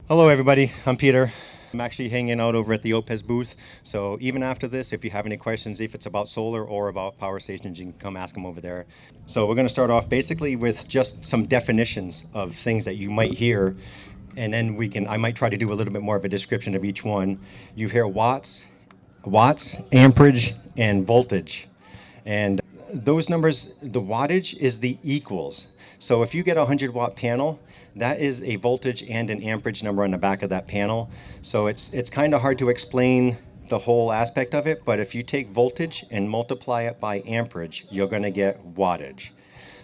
Hello everybody, I'm Peter. I'm actually hanging out over at the OPES booth, so even after this, if you have any questions, if it's about solar or about power stations, you can come ask them over there. So we're going to start off basically with just some definitions of things that you might hear, and then I might try to do a little bit more of a description of each one. You hear watts, amperage, and voltage. And those numbers, the wattage is the equals. So if you get a 100-watt panel, that is a voltage and an amperage number on the back of that panel. So it's kind of hard to explain the whole aspect of it, but if you take voltage and multiply it by amperage, you're going to get wattage.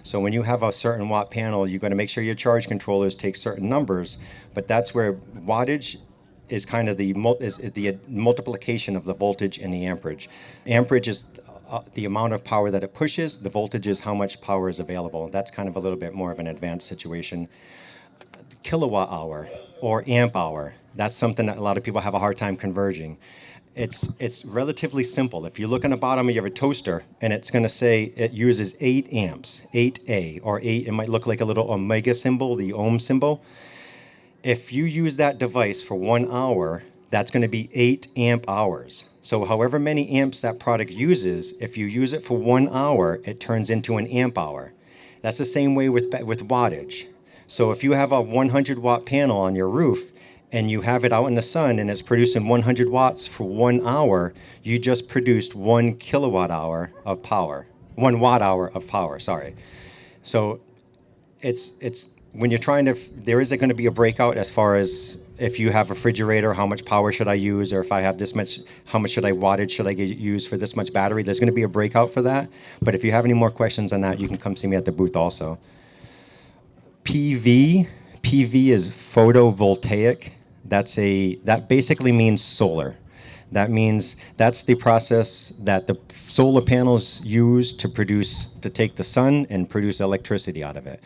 So when you have a certain watt panel, you're going to make sure your charge controllers take certain numbers, but that's where wattage is kind of the multiplication of the voltage and the amperage. Amperage is the amount of power that it pushes. The voltage is how much power is available. That's kind of a little bit more of an advanced situation. Kilowatt hour or amp hour, that's something that a lot of people have a hard time converging. It's relatively simple. If you look on the bottom of your toaster and it's going to say it uses 8 amps, 8A, or 8, it might look like a little omega symbol, the ohm symbol. If you use that device for 1 hour, that's going to be 8 amp hours. So however many amps that product uses, if you use it for 1 hour, it turns into an amp hour. That's the same way with wattage. So if you have a 100-watt panel on your roof and you have it out in the sun and it's producing 100 watts for 1 hour, you just produced 1 kilowatt hour of power, 1 watt hour of power, sorry. So it's when you're trying to, there is going to be a breakout as far as if you have a refrigerator, how much power should I use, or if I have this much, how much wattage should I use for this much battery? There's going to be a breakout for that. But if you have any more questions on that, you can come see me at the booth also. PV is photovoltaic. That basically means solar. That means that's the process that the solar panels use to take the sun and produce electricity out of it.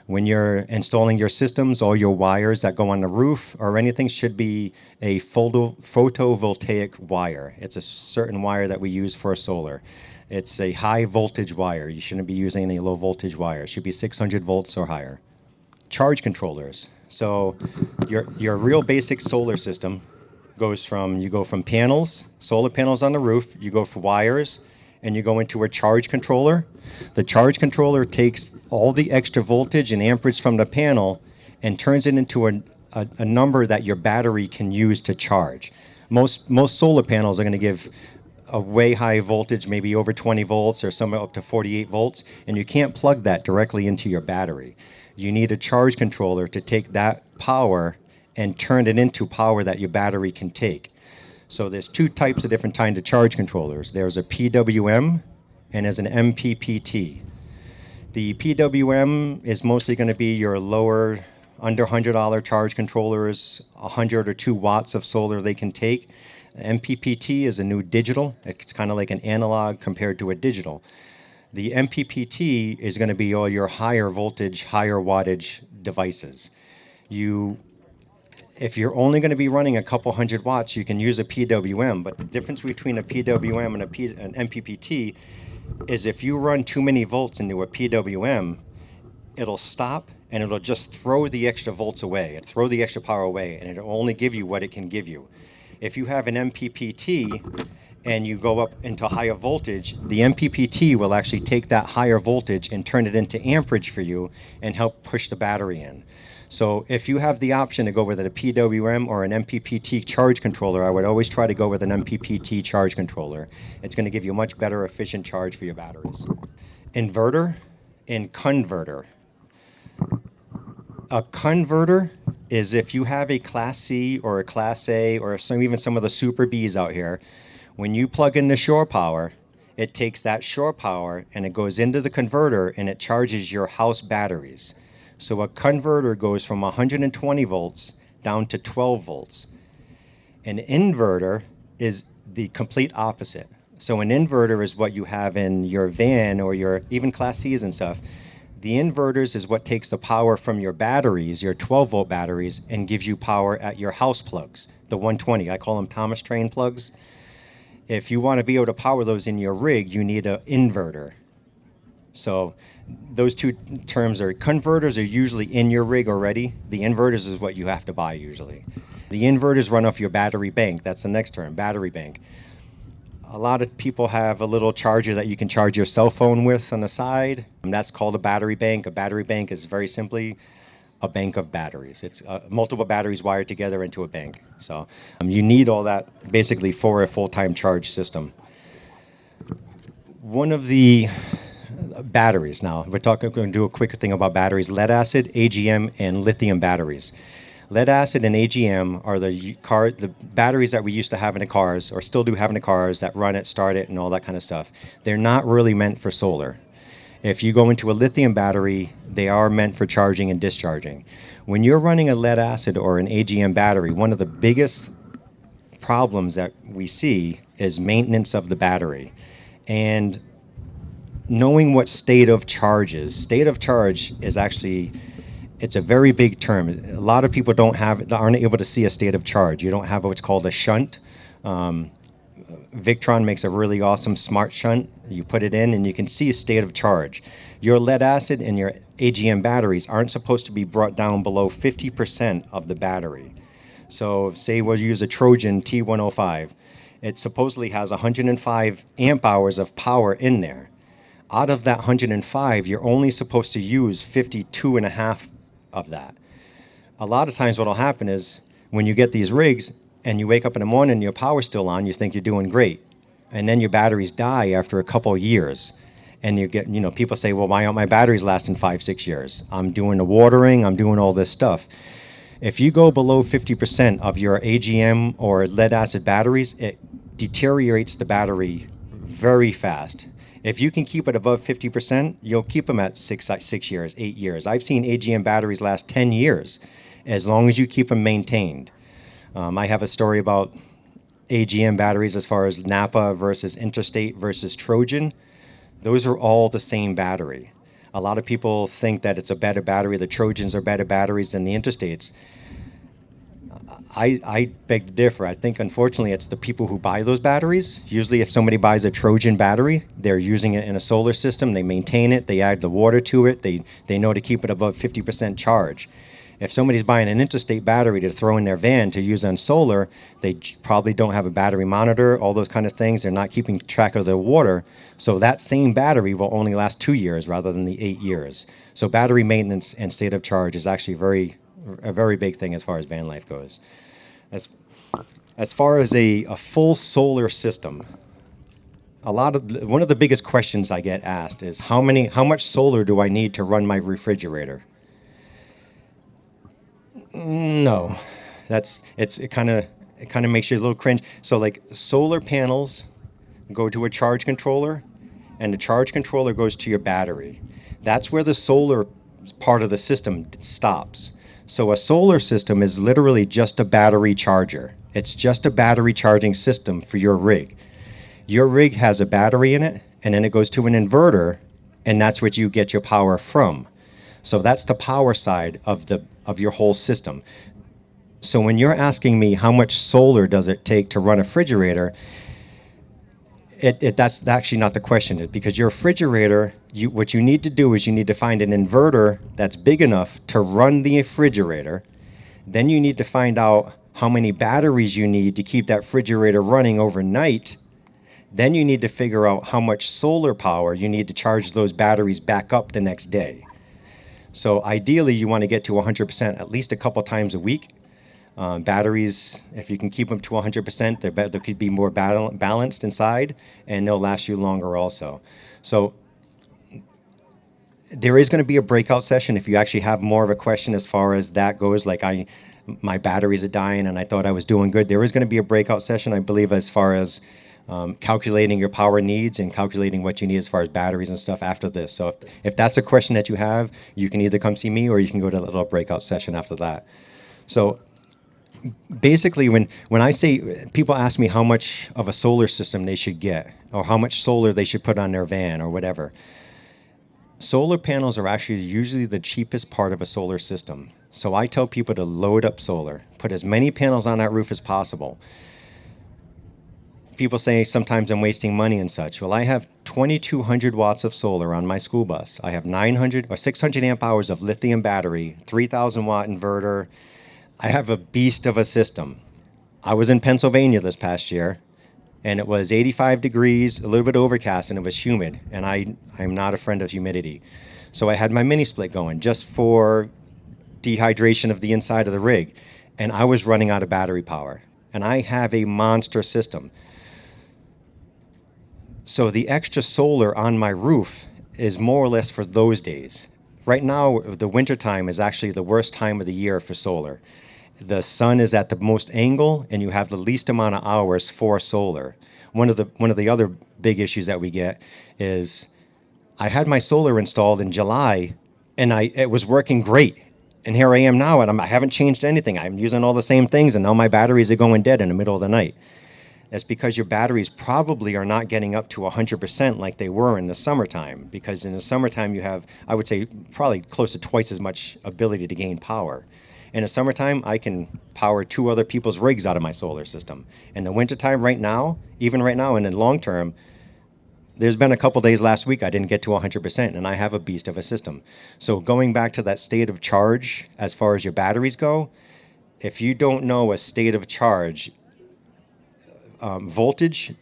When you're installing your systems, all your wires that go on the roof or anything should be a photovoltaic wire. It's a certain wire that we use for solar. It's a high voltage wire. You shouldn't be using any low voltage wire. It should be 600 volts or higher. Charge controllers. So your real basic solar system goes from, you go from panels, solar panels on the roof, you go for wires, and you go into a charge controller. The charge controller takes all the extra voltage and amperage from the panel and turns it into a number that your battery can use to charge. Most solar panels are going to give a way high voltage, maybe over 20 volts or some up to 48 volts, and you can't plug that directly into your battery. You need a charge controller to take that power and turn it into power that your battery can take. So there's two types of different kinds of charge controllers. There's a PWM and there's an MPPT. The PWM is mostly going to be your lower, under $100 charge controllers, 100 or 2 watts of solar they can take. MPPT is a new digital. It's kind of like an analog compared to a digital. The MPPT is going to be all your higher voltage, higher wattage devices. If you're only going to be running a couple 100 watts, you can use a PWM, but the difference between a PWM and an MPPT is if you run too many volts into a PWM, it'll stop and it'll just throw the extra volts away, it'll throw the extra power away, and it'll only give you what it can give you. If you have an MPPT and you go up into higher voltage, the MPPT will actually take that higher voltage and turn it into amperage for you and help push the battery in. So if you have the option to go with a PWM or an MPPT charge controller, I would always try to go with an MPPT charge controller. It's going to give you a much better efficient charge for your batteries. Inverter and converter. A converter is if you have a Class C or a Class A or even some of the Super Bs out here, when you plug in the shore power, it takes that shore power and it goes into the converter and it charges your house batteries. So a converter goes from 120 volts down to 12 volts. An inverter is the complete opposite. So an inverter is what you have in your van or your even Class Cs and stuff. The inverters is what takes the power from your batteries, your 12-volt batteries, and gives you power at your house plugs, the 120. I call them Thomas Train plugs. If you want to be able to power those in your rig, you need an inverter. So those two terms are, converters are usually in your rig already. The inverters is what you have to buy usually. The inverters run off your battery bank. That's the next term, battery bank. A lot of people have a little charger that you can charge your cell phone with on the side, and that's called a battery bank. A battery bank is very simply a bank of batteries. It's multiple batteries wired together into a bank. So you need all that basically for a full-time charge system. One of the batteries now, we're going to do a quick thing about batteries: lead acid, AGM, and lithium batteries. Lead acid and AGM are the batteries that we used to have in the cars, or still do have in the cars, that run it, start it, and all that kind of stuff. They're not really meant for solar. If you go into a lithium battery, they are meant for charging and discharging. When you're running a lead acid or an AGM battery, one of the biggest problems that we see is maintenance of the battery. And knowing what state of charge is. State of charge is actually, it's a very big term. A lot of people aren't able to see a state of charge. You don't have what's called a shunt. Victron makes a really awesome smart shunt. You put it in and you can see a state of charge. Your lead acid and your AGM batteries aren't supposed to be brought down below 50% of the battery. So say we'll use a Trojan T105. It supposedly has 105 amp hours of power in there. Out of that 105, you're only supposed to use 52 and a half of that. A lot of times what will happen is when you get these rigs and you wake up in the morning and your power's still on, you think you're doing great. And then your batteries die after a couple of years. And you get, people say, well, why aren't my batteries lasting 5-6 years? I'm doing the watering, I'm doing all this stuff. If you go below 50% of your AGM or lead acid batteries, it deteriorates the battery very fast. If you can keep it above 50%, you'll keep them at 6 years, 8 years. I've seen AGM batteries last 10 years, as long as you keep them maintained. I have a story about AGM batteries as far as Napa versus Interstate versus Trojan. Those are all the same battery. A lot of people think that it's a better battery. The Trojans are better batteries than the Interstates. I beg to differ. I think, unfortunately, it's the people who buy those batteries. Usually, if somebody buys a Trojan battery, they're using it in a solar system. They maintain it. They add the water to it. They know to keep it above 50% charge. If somebody's buying an Interstate battery to throw in their van to use on solar, they probably don't have a battery monitor, all those kind of things. They're not keeping track of their water. So that same battery will only last 2 years rather than the 8 years. So battery maintenance and state of charge is actually a very big thing as far as van life goes. As far as a full solar system, one of the biggest questions I get asked is how much solar do I need to run my refrigerator? No, it kind of makes you a little cringe. So like solar panels go to a charge controller, and the charge controller goes to your battery. That's where the solar part of the system stops. So a solar system is literally just a battery charger. It's just a battery charging system for your rig. Your rig has a battery in it, and then it goes to an inverter, and that's what you get your power from. So that's the power side of your whole system. So when you're asking me how much solar does it take to run a refrigerator, that's actually not the question. Because your refrigerator, what you need to do is you need to find an inverter that's big enough to run the refrigerator. Then you need to find out how many batteries you need to keep that refrigerator running overnight. Then you need to figure out how much solar power you need to charge those batteries back up the next day. So ideally, you want to get to 100% at least a couple times a week. Batteries, if you can keep them to 100%, they could be more balanced inside, and they'll last you longer also. So there is going to be a breakout session if you actually have more of a question as far as that goes. Like my batteries are dying, and I thought I was doing good. There is going to be a breakout session, I believe, as far as calculating your power needs and calculating what you need as far as batteries and stuff after this. So if that's a question that you have, you can either come see me or you can go to a little breakout session after that. So basically, when I say, people ask me how much of a solar system they should get or how much solar they should put on their van or whatever. Solar panels are actually usually the cheapest part of a solar system. So I tell people to load up solar, put as many panels on that roof as possible. people say sometimes I'm wasting money and such. Well, I have 2,200 watts of solar on my school bus. I have 900 or 600 amp hours of lithium battery, 3,000 watt inverter. I have a beast of a system. I was in Pennsylvania this past year, and it was 85 degrees, a little bit overcast, and it was humid, and I'm not a friend of humidity. So I had my mini split going just for dehydration of the inside of the rig, and I was running out of battery power. And I have a monster system. So the extra solar on my roof is more or less for those days. Right now, the wintertime is actually the worst time of the year for solar. The sun is at the most angle, and you have the least amount of hours for solar. One of the other big issues that we get is I had my solar installed in July, and it was working great. And here I am now, and I haven't changed anything. I'm using all the same things, and now my batteries are going dead in the middle of the night. That's because your batteries probably are not getting up to 100% like they were in the summertime, because in the summertime you have, I would say, probably close to twice as much ability to gain power. In the summertime, I can power 2 other people's rigs out of my solar system. In the wintertime right now, even right now and in the long term, there's been a couple days last week I didn't get to 100%, and I have a beast of a system. So going back to that state of charge as far as your batteries go, if you don't know a state of charge, voltage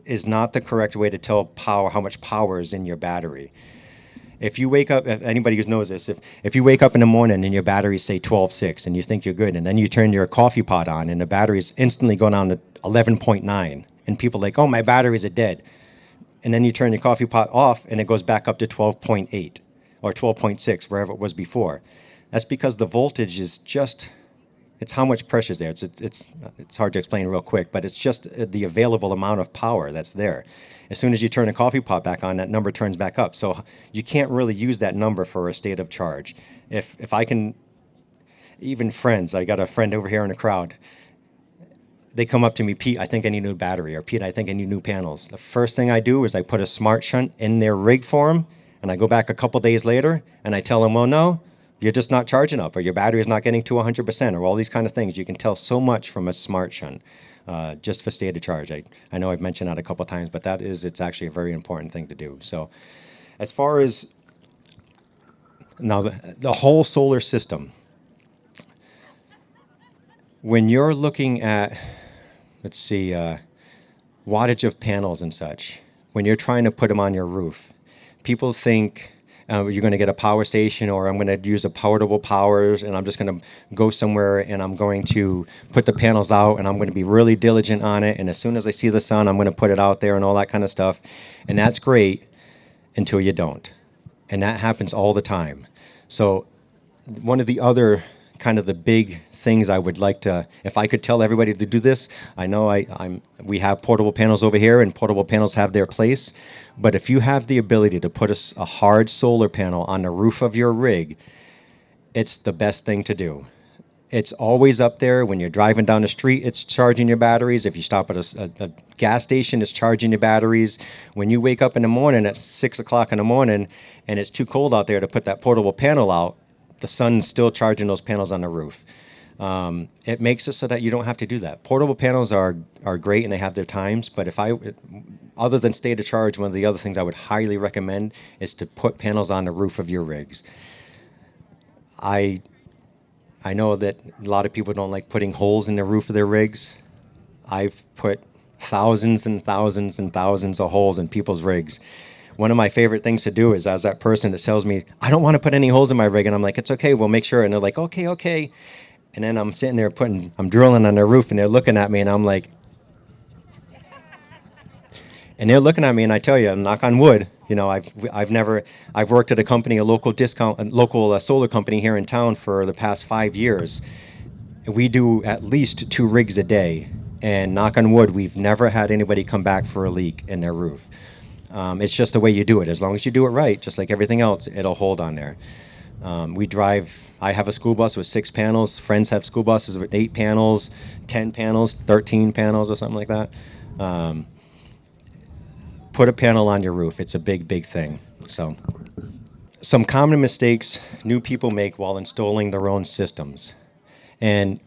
is not the correct way to tell how much power is in your battery. If you wake up, if anybody who knows this, if you wake up in the morning and your batteries say 12.6 and you think you're good, and then you turn your coffee pot on and the batteries instantly go down to 11.9, and people are like, oh, my batteries are dead. And then you turn your coffee pot off and it goes back up to 12.8 or 12.6, wherever it was before. That's because the voltage is just, it's how much pressure is there. It's hard to explain real quick, but it's just the available amount of power that's there. As soon as you turn a coffee pot back on, that number turns back up. So you can't really use that number for a state of charge. If I can, even friends, I got a friend over here in the crowd, they come up to me, Pete, I think I need a new battery, or Pete, I think I need new panels. The first thing I do is I put a smart shunt in their rig for them, and I go back a couple days later, and I tell them, well, no, you're just not charging up, or your battery is not getting to 100%, or all these kind of things. You can tell so much from a smart shunt, just for state of charge. I know I've mentioned that a couple times, but it's actually a very important thing to do. So as far as now the whole solar system, when you're looking at, let's see, wattage of panels and such, when you're trying to put them on your roof, people think you're going to get a power station, or I'm going to use a portable powers, and I'm just going to go somewhere and I'm going to put the panels out, and I'm going to be really diligent on it, and as soon as I see the sun, I'm going to put it out there and all that kind of stuff. And that's great until you don't. And that happens all the time. So one of the other kind of the big things I would like to, if I could tell everybody to do this, I know we have portable panels over here, and portable panels have their place, but if you have the ability to put a hard solar panel on the roof of your rig, it's the best thing to do. It's always up there. When you're driving down the street, it's charging your batteries. If you stop at a gas station, it's charging your batteries. When you wake up in the morning at 6 o'clock in the morning and it's too cold out there to put that portable panel out, the sun's still charging those panels on the roof. It makes it so that you don't have to do that. Portable panels are great, and they have their times, but other than state of charge, one of the other things I would highly recommend is to put panels on the roof of your rigs. I know that a lot of people don't like putting holes in the roof of their rigs. I've put thousands and thousands and thousands of holes in people's rigs. One of my favorite things to do is, as that person that tells me, I don't want to put any holes in my rig, and I'm like, it's okay, we'll make sure. And they're like, okay. And then I'm sitting there I'm drilling on their roof, and they're looking at me, and I'm like, and they're looking at me, and I tell you, knock on wood, I've worked at a company, a local solar company here in town for the past 5 years. We do at least 2 rigs a day, and knock on wood, we've never had anybody come back for a leak in their roof. It's just the way you do it. As long as you do it right, just like everything else, it'll hold on there. I have a school bus with 6 panels. Friends have school buses with 8 panels, 10 panels, 13 panels, or something like that. Put a panel on your roof. It's a big, big thing. So, some common mistakes new people make while installing their own systems. And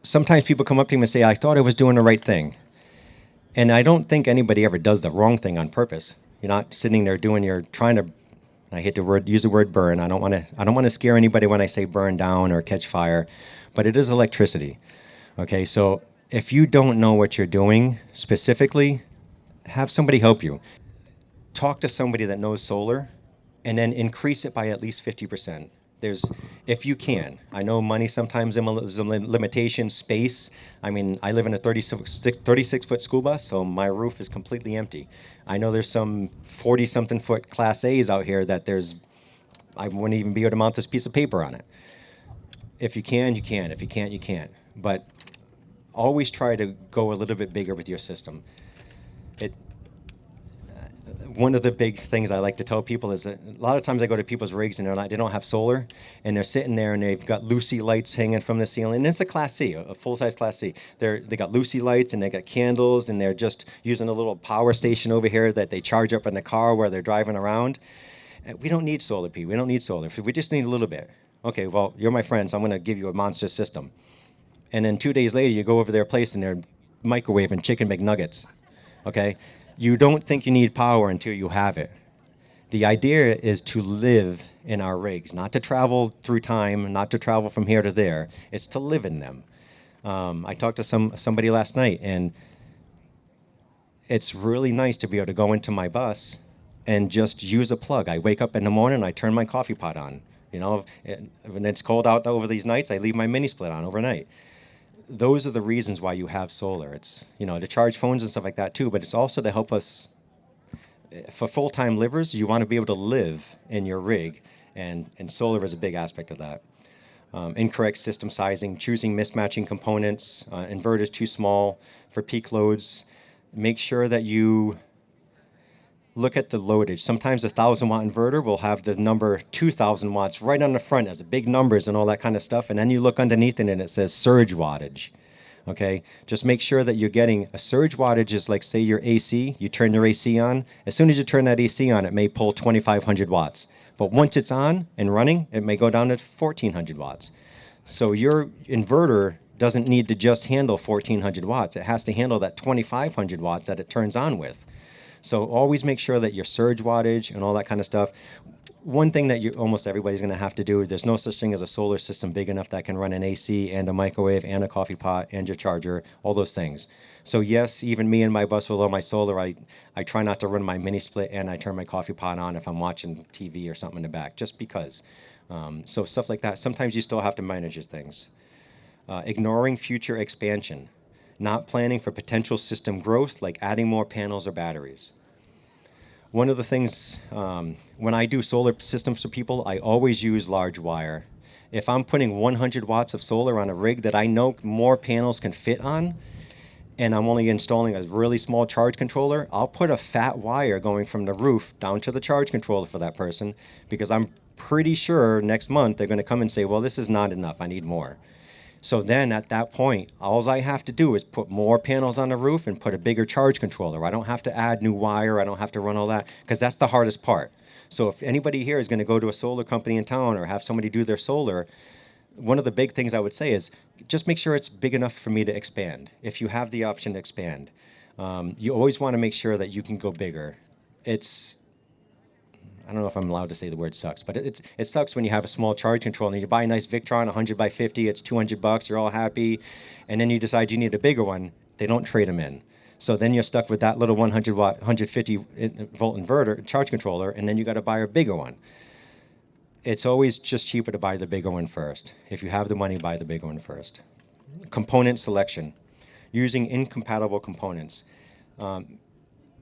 sometimes people come up to me and say, I thought I was doing the right thing. And I don't think anybody ever does the wrong thing on purpose. You're not sitting there trying to, I hate to use the word burn. I don't want to scare anybody when I say burn down or catch fire, but it is electricity. Okay, so if you don't know what you're doing specifically, have somebody help you. Talk to somebody that knows solar, and then increase it by at least 50%. If you can. I know money sometimes is a limitation, space. I mean, I live in a 36-foot school bus, so my roof is completely empty. I know there's some 40-something foot Class A's out here that I wouldn't even be able to mount this piece of paper on it. If you can, you can. If you can't, you can't. But always try to go a little bit bigger with your system. One of the big things I like to tell people is that a lot of times I go to people's rigs and they don't have solar, and they're sitting there and they've got Lucy lights hanging from the ceiling. And it's a Class C, a full-size Class C. They got Lucy lights and they got candles, and they're just using a little power station over here that they charge up in the car where they're driving around. We don't need solar, Pete. We don't need solar. We just need a little bit. Okay, well, you're my friend, so I'm going to give you a monster system. And then 2 days later, you go over their place and they're microwaving chicken McNuggets. Okay? You don't think you need power until you have it. The idea is to live in our rigs, not to travel through time, not to travel from here to there. It's to live in them. I talked to somebody last night, and it's really nice to be able to go into my bus and just use a plug. I wake up in the morning, I turn my coffee pot on. You know, when it's cold out over these nights, I leave my mini split on overnight. Those are the reasons why you have solar. It's, to charge phones and stuff like that too, but it's also to help us. For full-time livers, you want to be able to live in your rig, and solar is a big aspect of that. Incorrect system sizing, choosing mismatching components, inverters too small for peak loads. Make sure that you look at the loadage. Sometimes a 1,000-watt inverter will have the number 2,000 watts right on the front as big numbers and all that kind of stuff, and then you look underneath it and it says surge wattage. Okay, just make sure that you're getting a surge wattage is like, say your AC, you turn your AC on. As soon as you turn that AC on, it may pull 2,500 watts. But once it's on and running, it may go down to 1,400 watts. So your inverter doesn't need to just handle 1,400 watts. It has to handle that 2,500 watts that it turns on with. So always make sure that your surge wattage and all that kind of stuff. One thing that almost everybody's going to have to do, there's no such thing as a solar system big enough that can run an AC and a microwave and a coffee pot and your charger, all those things. So yes, even me and my bus with all my solar, I try not to run my mini split and I turn my coffee pot on if I'm watching TV or something in the back, just because. So stuff like that. Sometimes you still have to manage your things. Ignoring future expansion. Not planning for potential system growth, like adding more panels or batteries. One of the things, when I do solar systems for people, I always use large wire. If I'm putting 100 watts of solar on a rig that I know more panels can fit on, and I'm only installing a really small charge controller, I'll put a fat wire going from the roof down to the charge controller for that person, because I'm pretty sure next month they're going to come and say, well, this is not enough, I need more. So then at that point, all I have to do is put more panels on the roof and put a bigger charge controller. I don't have to add new wire. I don't have to run all that, because that's the hardest part. So if anybody here is going to go to a solar company in town or have somebody do their solar, one of the big things I would say is just make sure it's big enough for me to expand. If you have the option to expand, you always want to make sure that you can go bigger. I don't know if I'm allowed to say the word sucks, but it sucks when you have a small charge controller and you buy a nice Victron 100 by 50, it's $200, you're all happy, and then you decide you need a bigger one. They don't trade them in. So then you're stuck with that little 100 watt, 150 volt inverter charge controller, and then you got to buy a bigger one. It's always just cheaper to buy the bigger one first. If you have the money, buy the bigger one first. Component selection. Using incompatible components.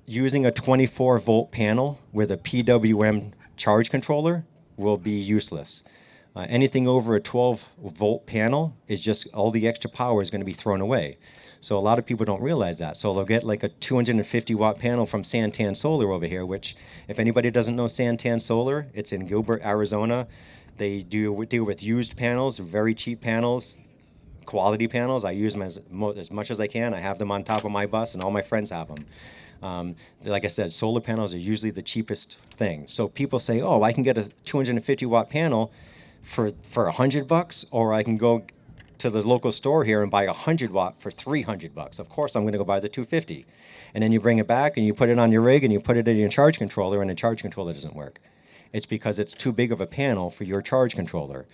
Using a 24-volt panel with a PWM charge controller will be useless. Anything over a 12-volt panel is just all the extra power is going to be thrown away. So a lot of people don't realize that. So they'll get like a 250-watt panel from Santan Solar over here, which if anybody doesn't know Santan Solar, it's in Gilbert, Arizona. They deal with used panels, very cheap panels, quality panels. I use them as much as I can. I have them on top of my bus, and all my friends have them. Like I said, solar panels are usually the cheapest thing. So people say, oh, I can get a 250-watt panel for $100, or I can go to the local store here and buy a 100 watt for $300. Of course, I'm going to go buy the 250. And then you bring it back and you put it on your rig and you put it in your charge controller, and the charge controller doesn't work. It's because it's too big of a panel for your charge controller.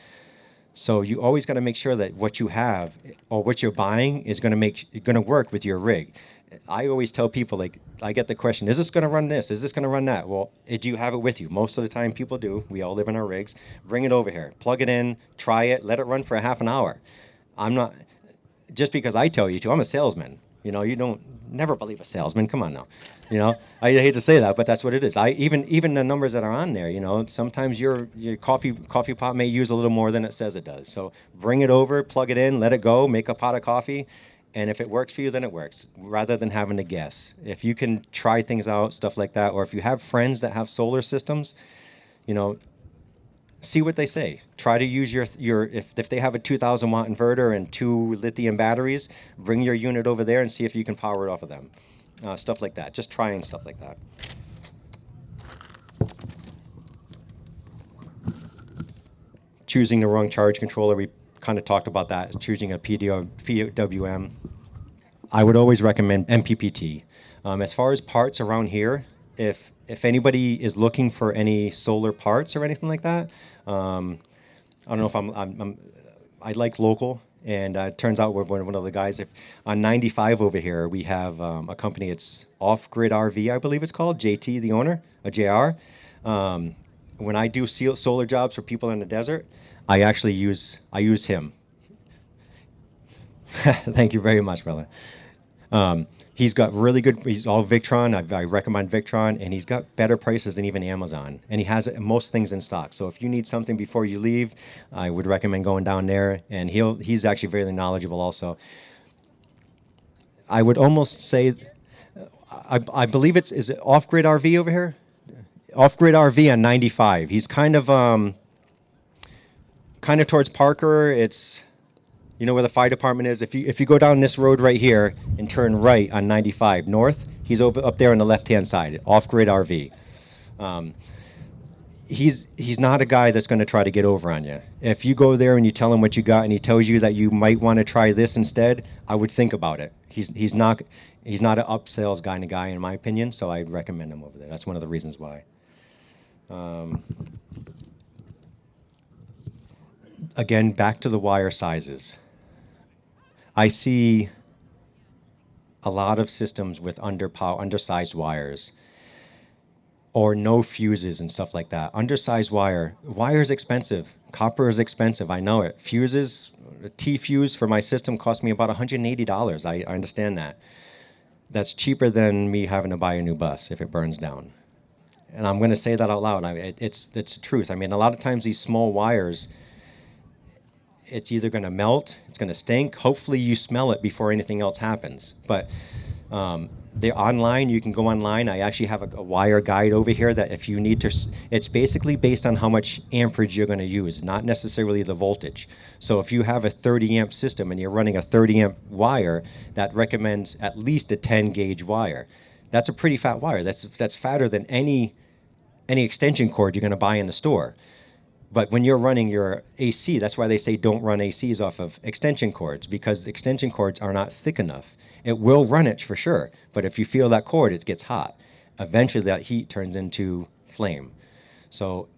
So you always got to make sure that what you have or what you're buying is going to work with your rig. I always tell people, like, I get the question, is this going to run this? Is this going to run that? Well, do you have it with you? Most of the time people do. We all live in our rigs. Bring it over here. Plug it in. Try it. Let it run for a half an hour. I'm not, just because I tell you to, I'm a salesman. You know, you don't never believe a salesman. Come on now. You know, I hate to say that, but that's what it is. Even the numbers that are on there, you know, sometimes your coffee pot may use a little more than it says it does. So bring it over, plug it in, let it go, make a pot of coffee. And if it works for you, then it works, rather than having to guess. If you can try things out, stuff like that, or if you have friends that have solar systems, you know, see what they say. Try to use if they have a 2,000 watt inverter and 2 lithium batteries, bring your unit over there and see if you can power it off of them. Stuff like that. Just trying stuff like that. Choosing the wrong charge controller, we kind of talked about that. Choosing a PWM. I would always recommend MPPT. As far as parts around here, if anybody is looking for any solar parts or anything like that, I don't know if I like local, and it turns out we're one of the guys. If on 95 over here, we have a company. It's Off Grid RV, I believe it's called. JT, the owner, JR. When I do solar jobs for people in the desert, I actually use him. Thank you very much, brother. He's got really good, he's all Victron. I recommend Victron, and he's got better prices than even Amazon. And he has most things in stock. So if you need something before you leave, I would recommend going down there. And he's actually very knowledgeable also. I would almost say, I believe is it Off Grid RV over here? Off Grid RV on 95. He's kind of towards Parker. It's, you know where the fire department is. If you go down this road right here and turn right on 95 north, he's up there on the left-hand side, Off Grid RV. He's not a guy that's going to try to get over on you. If you go there and you tell him what you got and he tells you that you might want to try this instead, I would think about it. He's not an upsales guy in my opinion, so I'd recommend him over there. That's one of the reasons why. Again, back to the wire sizes. I see a lot of systems with undersized wires or no fuses and stuff like that. Undersized wire is expensive. Copper is expensive, I know it. Fuses, a T-fuse for my system cost me about $180. I understand that. That's cheaper than me having to buy a new bus if it burns down. And I'm going to say that out loud. It's the truth. I mean, a lot of times these small wires, it's either going to melt, it's going to stink. Hopefully you smell it before anything else happens. But they're online. You can go online. I actually have a wire guide over here that if you need to, it's basically based on how much amperage you're going to use, not necessarily the voltage. So if you have a 30 amp system and you're running a 30 amp wire, that recommends at least a 10 gauge wire. That's a pretty fat wire. That's fatter than any extension cord you're going to buy in the store. But when you're running your AC, that's why they say don't run ACs off of extension cords, because extension cords are not thick enough. It will run it for sure, but if you feel that cord, it gets hot. Eventually that heat turns into flame. So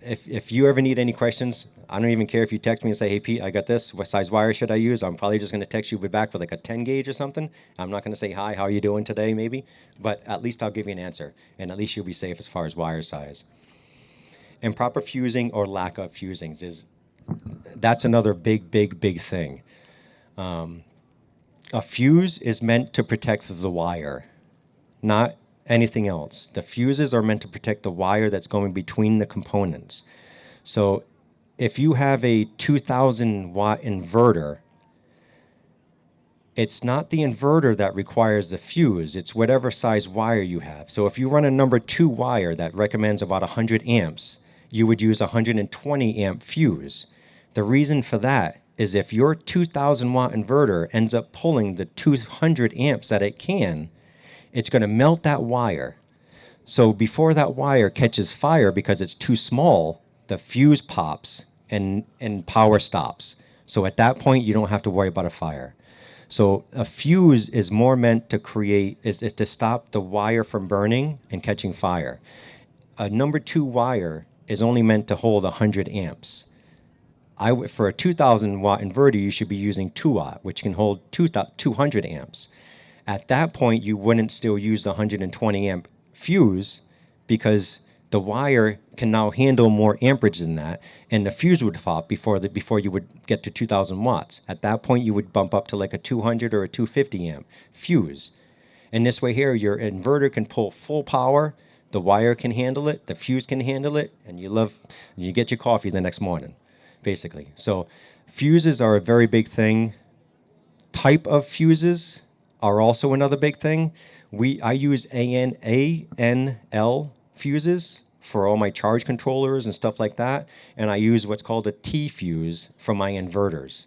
if you ever need any questions, I don't even care if you text me and say, hey Pete, I got this, what size wire should I use? I'm probably just going to text you back with like a 10 gauge or something. I'm not going to say, hi, how are you doing today maybe? But at least I'll give you an answer, and at least you'll be safe as far as wire size. Improper fusing or lack of fusings that's another big thing. A fuse is meant to protect the wire, not anything else. The fuses are meant to protect the wire that's going between the components. So if you have a 2,000 watt inverter, it's not the inverter that requires the fuse, it's whatever size wire you have. So if you run a number 2 wire that recommends about 100 amps, you would use a 120 amp fuse. The reason for that is if your 2,000 watt inverter ends up pulling the 200 amps that it can, it's going to melt that wire. So before that wire catches fire because it's too small, the fuse pops and power stops. So at that point, you don't have to worry about a fire. So a fuse is more meant to create, is to stop the wire from burning and catching fire. A number 2 wire is only meant to hold 100 amps. For a 2,000 watt inverter, you should be using 2 watt, which can hold 200 amps. At that point, you wouldn't still use the 120 amp fuse because the wire can now handle more amperage than that, and the fuse would pop before you would get to 2,000 watts. At that point, you would bump up to like a 200 or a 250 amp fuse. And this way here, your inverter can pull full power, the wire can handle it, the fuse can handle it, and you get your coffee the next morning, basically. So fuses are a very big thing. Type of fuses are also another big thing. I use ANL fuses for all my charge controllers and stuff like that, and I use what's called a T fuse for my inverters.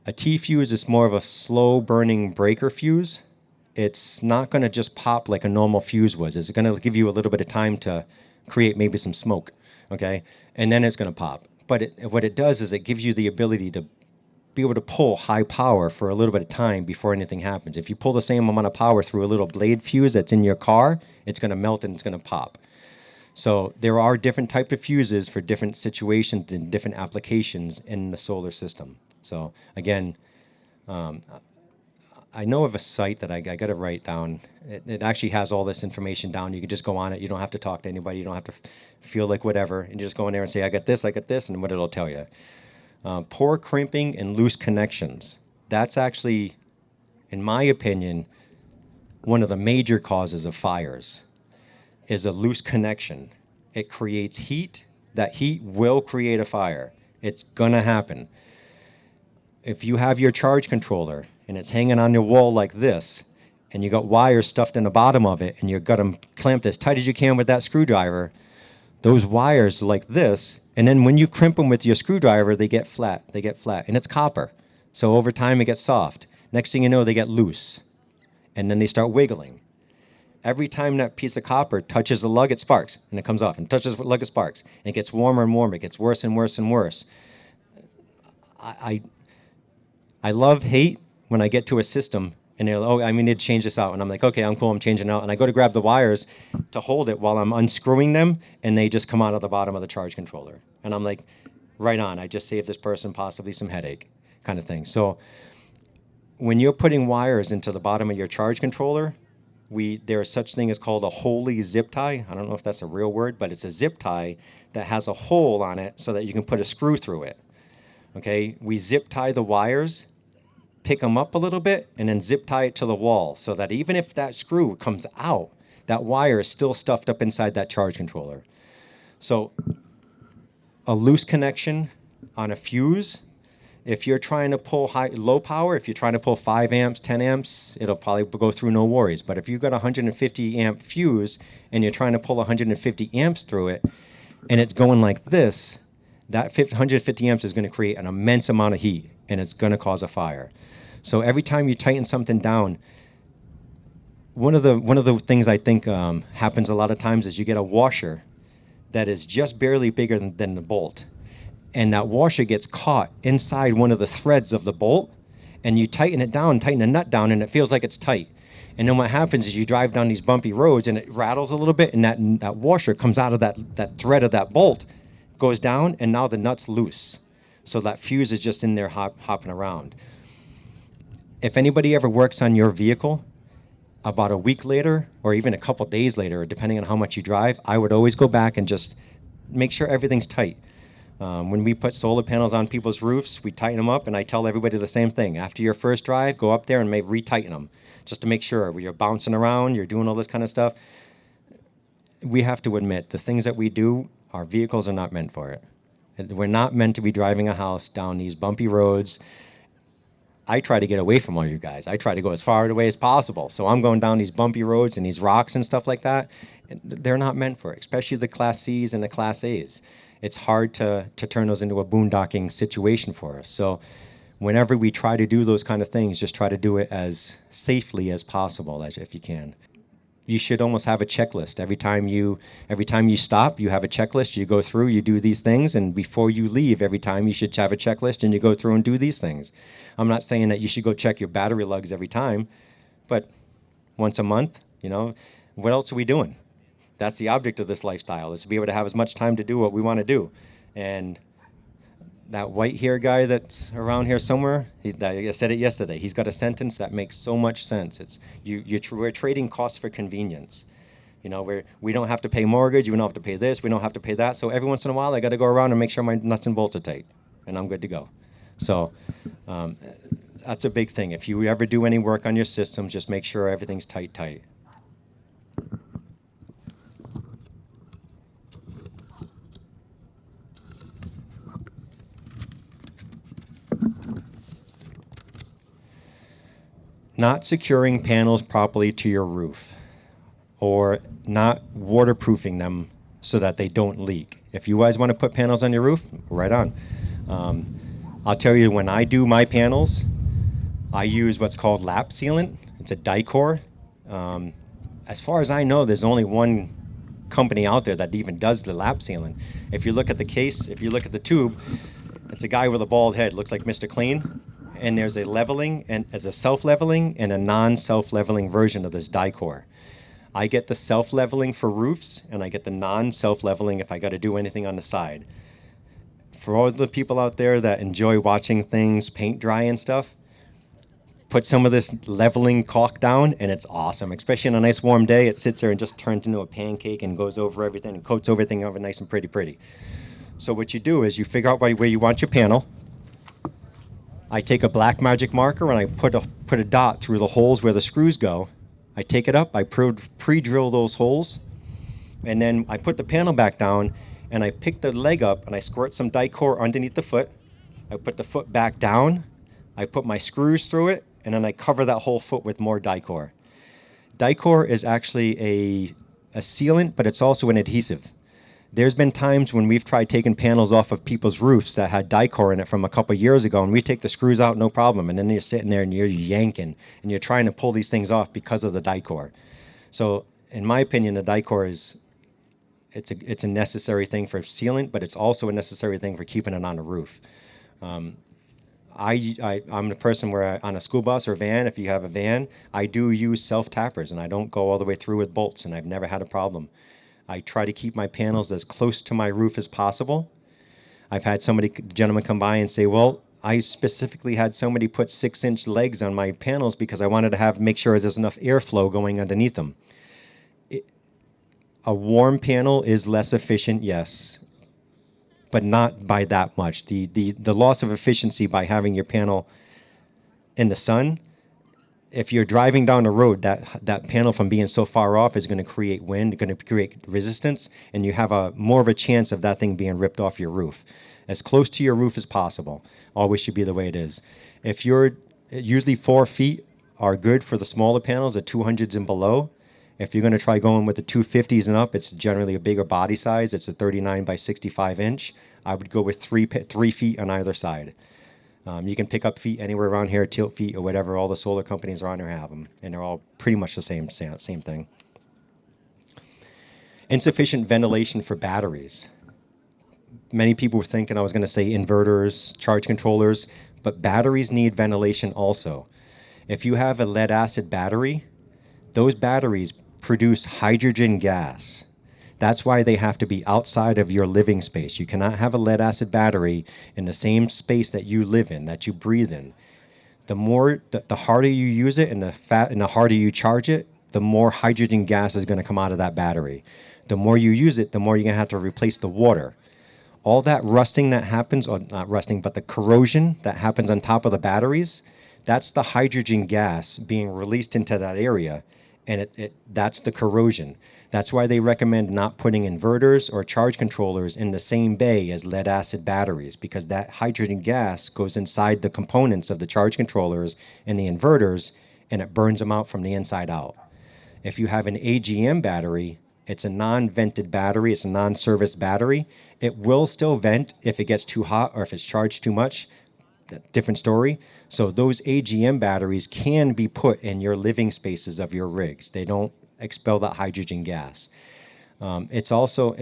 A T fuse is more of a slow burning breaker fuse. It's not going to just pop like a normal fuse was. It's going to give you a little bit of time to create maybe some smoke, okay? And then it's going to pop. But what it does is it gives you the ability to be able to pull high power for a little bit of time before anything happens. If you pull the same amount of power through a little blade fuse that's in your car, it's going to melt and it's going to pop. So there are different type of fuses for different situations and different applications in the solar system. So again, I know of a site that I got to write down. It actually has all this information down. You can just go on it. You don't have to talk to anybody. You don't have to feel like whatever. And you just go in there and say, I got this, and what it'll tell you. Poor crimping and loose connections. That's actually, in my opinion, one of the major causes of fires is a loose connection. It creates heat. That heat will create a fire. It's going to happen. If you have your charge controller and it's hanging on your wall like this, and you got wires stuffed in the bottom of it, and you've got them clamped as tight as you can with that screwdriver, those wires like this, and then when you crimp them with your screwdriver, they get flat, and it's copper. So over time, it gets soft. Next thing you know, they get loose, and then they start wiggling. Every time that piece of copper touches the lug, it sparks, and it comes off, and touches the lug, it sparks, and it gets warmer and warmer. It gets worse and worse and worse. I love hate when I get to a system and they're like, oh, I need to change this out. And I'm like, okay, I'm cool, I'm changing it out. And I go to grab the wires to hold it while I'm unscrewing them, and they just come out of the bottom of the charge controller. And I'm like, right on, I just saved this person possibly some headache kind of thing. So when you're putting wires into the bottom of your charge controller, there is such thing as called a holy zip tie. I don't know if that's a real word, but it's a zip tie that has a hole on it so that you can put a screw through it. Okay, we zip tie the wires, pick them up a little bit, and then zip tie it to the wall so that even if that screw comes out, that wire is still stuffed up inside that charge controller. So a loose connection on a fuse, if you're trying to pull low power, if you're trying to pull 5 amps, 10 amps, it'll probably go through no worries. But if you've got a 150 amp fuse and you're trying to pull 150 amps through it, and it's going like this, that 150 amps is going to create an immense amount of heat, and it's going to cause a fire. So every time you tighten something down, one of the things I think happens a lot of times is you get a washer that is just barely bigger than the bolt, and that washer gets caught inside one of the threads of the bolt, and you tighten it down, tighten the nut down, and it feels like it's tight. And then what happens is you drive down these bumpy roads, and it rattles a little bit, and that washer comes out of that thread of that bolt, goes down, and now the nut's loose. So that fuse is just in there hopping around. If anybody ever works on your vehicle, about a week later, or even a couple days later, depending on how much you drive, I would always go back and just make sure everything's tight. When we put solar panels on people's roofs, we tighten them up, and I tell everybody the same thing. After your first drive, go up there and retighten them, just to make sure. When you're bouncing around, you're doing all this kind of stuff. We have to admit, the things that we do, our vehicles are not meant for it. We're not meant to be driving a house down these bumpy roads. I try to get away from all you guys. I try to go as far away as possible. So I'm going down these bumpy roads and these rocks and stuff like that. They're not meant for it, especially the Class Cs and the Class As. It's hard to turn those into a boondocking situation for us. So whenever we try to do those kind of things, just try to do it as safely as possible, if you can. you should almost have a checklist. Every time you stop, you have a checklist. You go through, you do these things, and before you leave, every time you should have a checklist and you go through and do these things. I'm not saying that you should go check your battery lugs every time, but once a month, what else are we doing? That's the object of this lifestyle, is to be able to have as much time to do what we want to do. And that white hair guy that's around here somewhere, I said it yesterday, he's got a sentence that makes so much sense. It's we're trading costs for convenience. We don't have to pay mortgage, we don't have to pay this, we don't have to pay that. So every once in a while, I got to go around and make sure my nuts and bolts are tight, and I'm good to go. So that's a big thing. If you ever do any work on your systems, just make sure everything's tight. Not securing panels properly to your roof, or not waterproofing them so that they don't leak. If you guys want to put panels on your roof, right on. I'll tell you, when I do my panels, I use what's called lap sealant. It's a Dicor. As far as I know, there's only one company out there that even does the lap sealant. If you look at the case, if you look at the tube, it's a guy with a bald head, looks like Mr. Clean. And there's a leveling, and as a self-leveling and a non-self-leveling version of this Dicor. I get the self-leveling for roofs, and I get the non-self-leveling if I got to do anything on the side. For all the people out there that enjoy watching things paint dry and stuff, put some of this leveling caulk down, and it's awesome. Especially on a nice warm day, it sits there and just turns into a pancake and goes over everything and coats everything over nice and pretty. So what you do is you figure out where you want your panel. I take a black magic marker and I put a dot through the holes where the screws go. I take it up, I pre-drill those holes, and then I put the panel back down, and I pick the leg up and I squirt some Dicor underneath the foot. I put the foot back down, I put my screws through it, and then I cover that whole foot with more Dicor. Dicor is actually a sealant, but it's also an adhesive. There's been times when we've tried taking panels off of people's roofs that had Dicor in it from a couple of years ago, and we take the screws out, no problem, and then you're sitting there and you're yanking, and you're trying to pull these things off because of the Dicor. So, in my opinion, the Dicor it's a necessary thing for sealant, but it's also a necessary thing for keeping it on the roof. I'm the person where on a school bus or van, if you have a van, I do use self-tappers, and I don't go all the way through with bolts, and I've never had a problem. I try to keep my panels as close to my roof as possible. I've had gentlemen come by and say, well, I specifically had somebody put 6-inch legs on my panels because I wanted to make sure there's enough airflow going underneath them. A warm panel is less efficient, yes, but not by that much. The loss of efficiency by having your panel in the sun, if you're driving down the road, that panel from being so far off is going to create wind, going to create resistance, and you have more of a chance of that thing being ripped off your roof. As close to your roof as possible always should be the way it is. Usually 4 feet are good for the smaller panels, the 200s and below. If you're going to try going with the 250s and up, it's generally a bigger body size. It's a 39 by 65 inch. I would go with 3 feet on either side. You can pick up feet anywhere around here, tilt feet or whatever. All the solar companies around here have them, and they're all pretty much the same thing. Insufficient ventilation for batteries. Many people were thinking I was going to say inverters, charge controllers, but batteries need ventilation also. If you have a lead acid battery, those batteries produce hydrogen gas. That's why they have to be outside of your living space. You cannot have a lead acid battery in the same space that you live in, that you breathe in. The harder you use it and the harder you charge it, the more hydrogen gas is going to come out of that battery. The more you use it, the more you're going to have to replace the water. All that rusting that happens, or not rusting, but the corrosion that happens on top of the batteries, that's the hydrogen gas being released into that area, and that's the corrosion. That's why they recommend not putting inverters or charge controllers in the same bay as lead acid batteries, because that hydrogen gas goes inside the components of the charge controllers and the inverters, and it burns them out from the inside out. If you have an AGM battery, it's a non-vented battery, it's a non-serviced battery. It will still vent if it gets too hot or if it's charged too much. Different story. So those AGM batteries can be put in your living spaces of your rigs. They don't expel that hydrogen gas. It's also,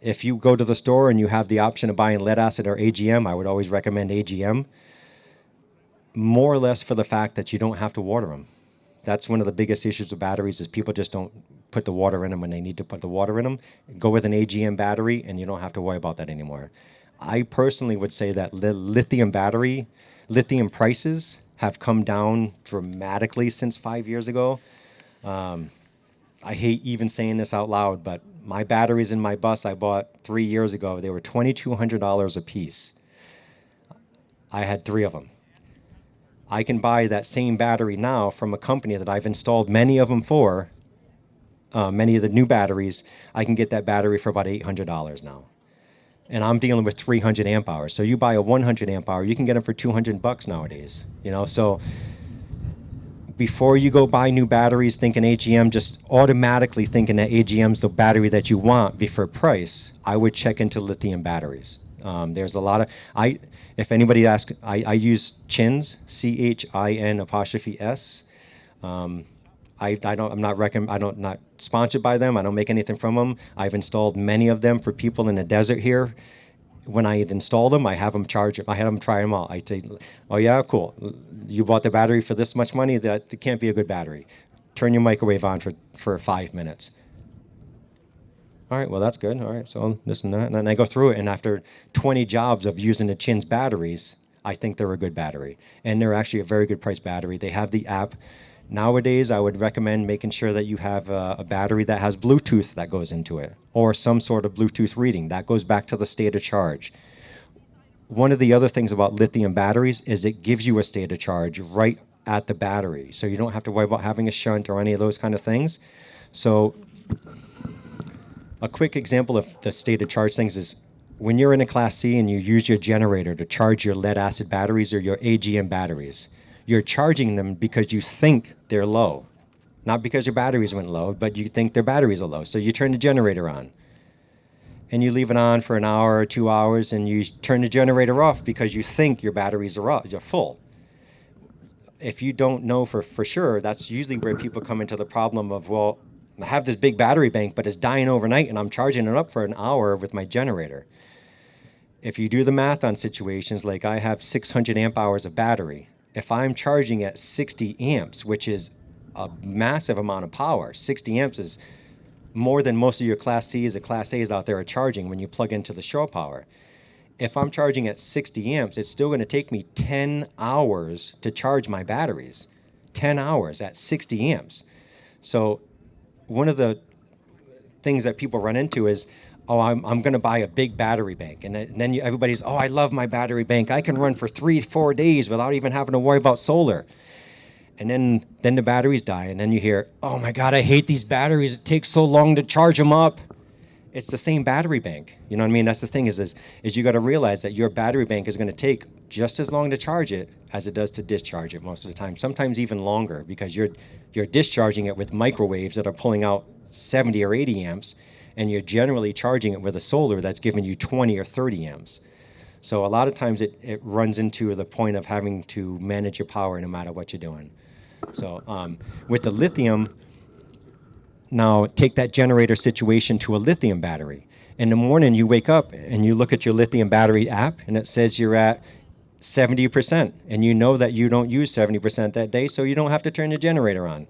if you go to the store and you have the option of buying lead acid or AGM, I would always recommend AGM, more or less for the fact that you don't have to water them. That's one of the biggest issues with batteries is people just don't put the water in them when they need to put the water in them. Go with an AGM battery and you don't have to worry about that anymore. I personally would say that lithium prices have come down dramatically since 5 years ago. I hate even saying this out loud, but my batteries in my bus I bought 3 years ago, they were $2,200 a piece. I had 3 of them. I can buy that same battery now from a company that I've installed many of them for, many of the new batteries. I can get that battery for about $800 now. And I'm dealing with 300 amp hours. So you buy a 100 amp hour, you can get them for $200 nowadays. You know, so before you go buy new batteries thinking AGM, just automatically thinking that AGM's the battery that you want before price, I would check into lithium batteries. There's a lot of, if anybody asks, I use CHINS, CHIN''S. I'm not sponsored by them. I don't make anything from them. I've installed many of them for people in the desert here. When I install them, I have them charge it. I have them try them out. I say, oh yeah, cool. You bought the battery for this much money? That it can't be a good battery. Turn your microwave on for 5 minutes. All right, well, that's good. All right, so this and that. And then I go through it, and after 20 jobs of using the CHINS batteries, I think they're a good battery. And they're actually a very good price battery. They have the app. Nowadays, I would recommend making sure that you have a battery that has Bluetooth that goes into it, or some sort of Bluetooth reading. That goes back to the state of charge. One of the other things about lithium batteries is it gives you a state of charge right at the battery. So you don't have to worry about having a shunt or any of those kind of things. So a quick example of the state of charge things is when you're in a Class C and you use your generator to charge your lead acid batteries or your AGM batteries, you're charging them because you think they're low. Not because your batteries went low, but you think their batteries are low. So you turn the generator on. And you leave it on for an hour or 2 hours, and you turn the generator off because you think your batteries are full. If you don't know for sure, that's usually where people come into the problem of, well, I have this big battery bank, but it's dying overnight, and I'm charging it up for an hour with my generator. If you do the math on situations like I have 600 amp hours of battery, if I'm charging at 60 amps, which is a massive amount of power, 60 amps is more than most of your Class C's and Class A's out there are charging when you plug into the shore power. If I'm charging at 60 amps, it's still going to take me 10 hours to charge my batteries. 10 hours at 60 amps. So one of the things that people run into is, oh, I'm going to buy a big battery bank. And then everybody's, oh, I love my battery bank. I can run for 3-4 days without even having to worry about solar. And then the batteries die. And then you hear, oh, my God, I hate these batteries. It takes so long to charge them up. It's the same battery bank. You know what I mean? That's the thing is you got to realize that your battery bank is going to take just as long to charge it as it does to discharge it most of the time. Sometimes even longer because you're discharging it with microwaves that are pulling out 70 or 80 amps. And you're generally charging it with a solar that's giving you 20 or 30 amps. So a lot of times it runs into the point of having to manage your power no matter what you're doing. So with the lithium, now take that generator situation to a lithium battery. In the morning you wake up and you look at your lithium battery app and it says you're at 70%. And you know that you don't use 70% that day, so you don't have to turn the generator on.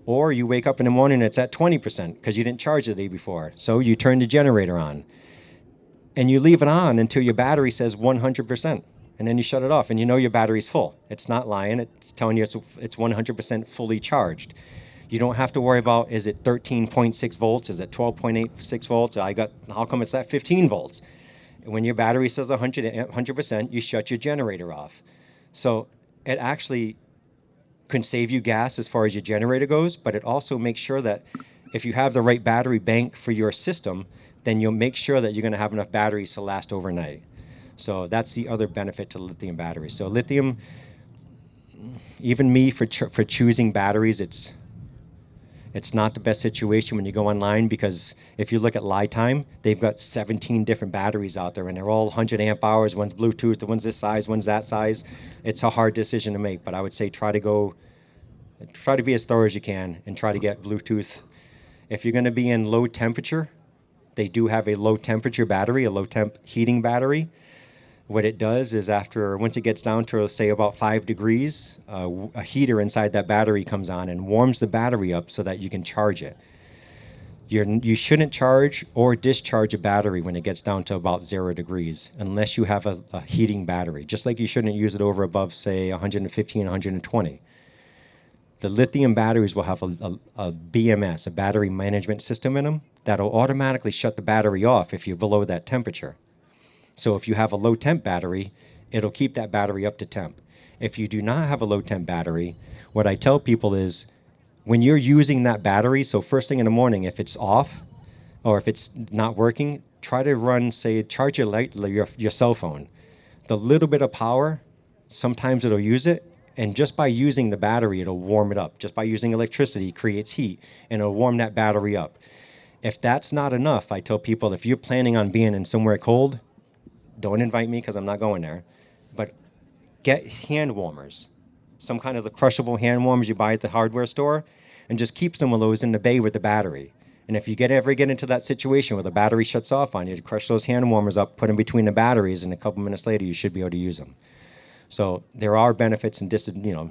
Or you wake up in the morning and it's at 20% because you didn't charge the day before. So you turn the generator on. And you leave it on until your battery says 100%. And then you shut it off and you know your battery's full. It's not lying. It's telling you it's 100% fully charged. You don't have to worry about, is it 13.6 volts? Is it 12.86 volts? How come it's at 15 volts? When your battery says 100%, you shut your generator off. So it actually can save you gas as far as your generator goes, but it also makes sure that if you have the right battery bank for your system, then you'll make sure that you're going to have enough batteries to last overnight. So that's the other benefit to lithium batteries. So lithium, even me for choosing batteries, it's not the best situation when you go online because if you look at Lifetime, they've got 17 different batteries out there and they're all 100 amp hours. One's Bluetooth, the one's this size, one's that size. It's a hard decision to make, but I would say try to be as thorough as you can and try to get Bluetooth If you're going to be in low temperature, they do have a low temperature battery, a low temp heating battery. What it does is once it gets down to, say, about 5 degrees, a heater inside that battery comes on and warms the battery up so that you can charge it. You shouldn't charge or discharge a battery when it gets down to about 0 degrees unless you have a heating battery, just like you shouldn't use it over above, say, 115, 120. The lithium batteries will have a BMS, a battery management system in them, that'll automatically shut the battery off if you're below that temperature. So if you have a low temp battery, it'll keep that battery up to temp. If you do not have a low temp battery, what I tell people is when you're using that battery, so first thing in the morning, if it's off or if it's not working, try to charge your cell phone. The little bit of power, sometimes it'll use it, and just by using the battery, it'll warm it up. Just by using electricity, it creates heat, and it'll warm that battery up. If that's not enough, I tell people, if you're planning on being in somewhere cold, don't invite me because I'm not going there, but get hand warmers, some kind of the crushable hand warmers you buy at the hardware store, and just keep some of those in the bay with the battery. And if you ever get into that situation where the battery shuts off on you, crush those hand warmers up, put them between the batteries, and a couple minutes later, you should be able to use them. So there are benefits and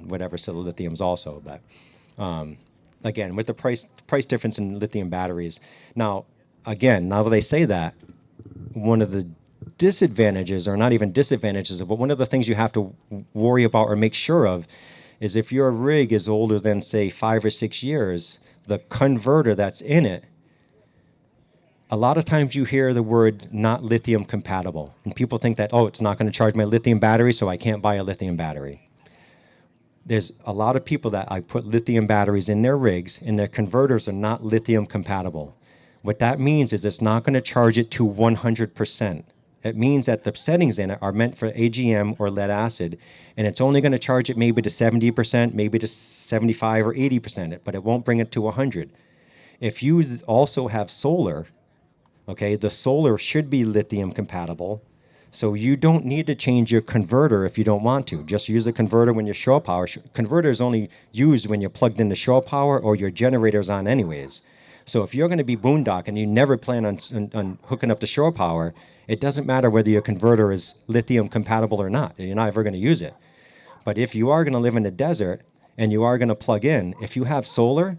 whatever, so the lithiums also. But again, with the price difference in lithium batteries. Now that I say that, one of the disadvantages, or not even disadvantages, but one of the things you have to worry about or make sure of is if your rig is older than, say, 5 or 6 years, the converter that's in it, a lot of times you hear the word not lithium compatible. And people think that, it's not going to charge my lithium battery, so I can't buy a lithium battery. There's a lot of people that I put lithium batteries in their rigs, and their converters are not lithium compatible. What that means is it's not going to charge it to 100%. It means that the settings in it are meant for AGM or lead acid, and it's only going to charge it maybe to 70%, maybe to 75 or 80%, but it won't bring it to 100. If you also have solar, okay, the solar should be lithium compatible, so you don't need to change your converter if you don't want to. Just use the converter when your shore power. Converter is only used when you're plugged into shore power or your generator's on anyways. So if you're going to be boondock and you never plan on hooking up to shore power, it doesn't matter whether your converter is lithium compatible or not. You're not ever going to use it. But if you are going to live in the desert and you are going to plug in, if you have solar,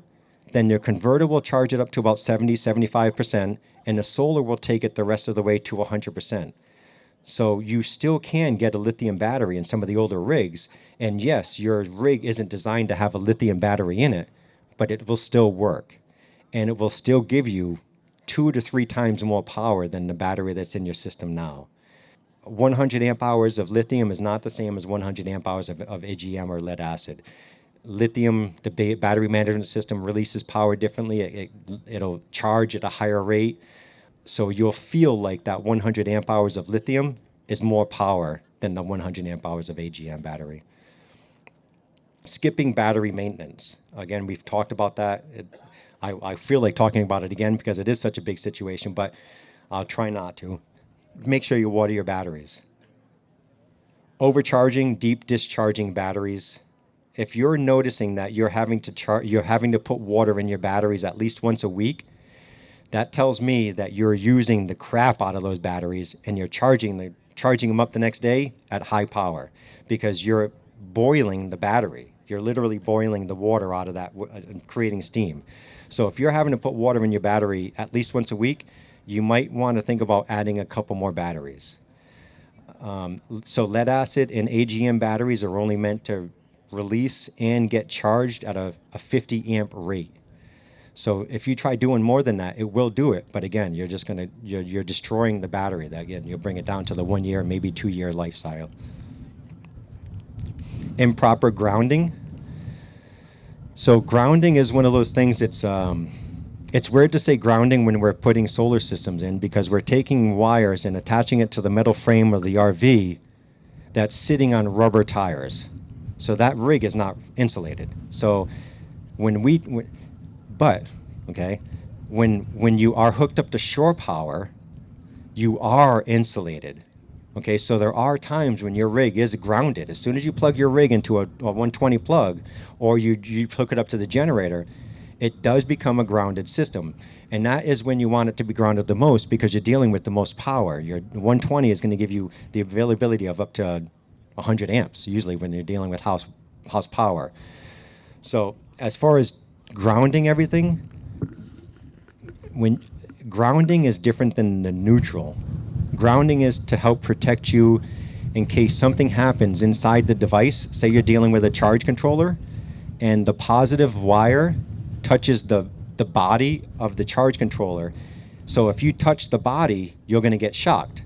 then your converter will charge it up to about 70, 75%, and the solar will take it the rest of the way to 100%. So you still can get a lithium battery in some of the older rigs. And yes, your rig isn't designed to have a lithium battery in it, but it will still work. And it will still give you 2 to 3 times more power than the battery that's in your system now. 100 amp hours of lithium is not the same as 100 amp hours of AGM or lead acid. Lithium, the battery management system releases power differently. It'll charge at a higher rate. So you'll feel like that 100 amp hours of lithium is more power than the 100 amp hours of AGM battery. Skipping battery maintenance. Again, we've talked about that. I feel like talking about it again because it is such a big situation, but I'll try not to. Make sure you water your batteries. Overcharging, deep discharging batteries. If you're noticing that you're having to put water in your batteries at least once a week, that tells me that you're using the crap out of those batteries and you're charging them up the next day at high power because you're boiling the battery. You're literally boiling the water out of that, creating steam. So if you're having to put water in your battery at least once a week, you might want to think about adding a couple more batteries. So lead acid and AGM batteries are only meant to release and get charged at a 50 amp rate. So if you try doing more than that, it will do it. But again, you're destroying the battery. That again, you'll bring it down to the 1 year, maybe 2 year lifestyle. Improper grounding. So grounding is one of those things. It's weird to say grounding when we're putting solar systems in because we're taking wires and attaching it to the metal frame of the RV that's sitting on rubber tires. So that rig is not insulated. So when you are hooked up to shore power, you are insulated. Okay, so there are times when your rig is grounded. As soon as you plug your rig into a 120 plug or you hook it up to the generator, it does become a grounded system. And that is when you want it to be grounded the most, because you're dealing with the most power. Your 120 is going to give you the availability of up to 100 amps, usually when you're dealing with house power. So as far as grounding everything, when grounding is different than the neutral. Grounding is to help protect you in case something happens inside the device. Say you're dealing with a charge controller and the positive wire touches the body of the charge controller. So if you touch the body, you're going to get shocked.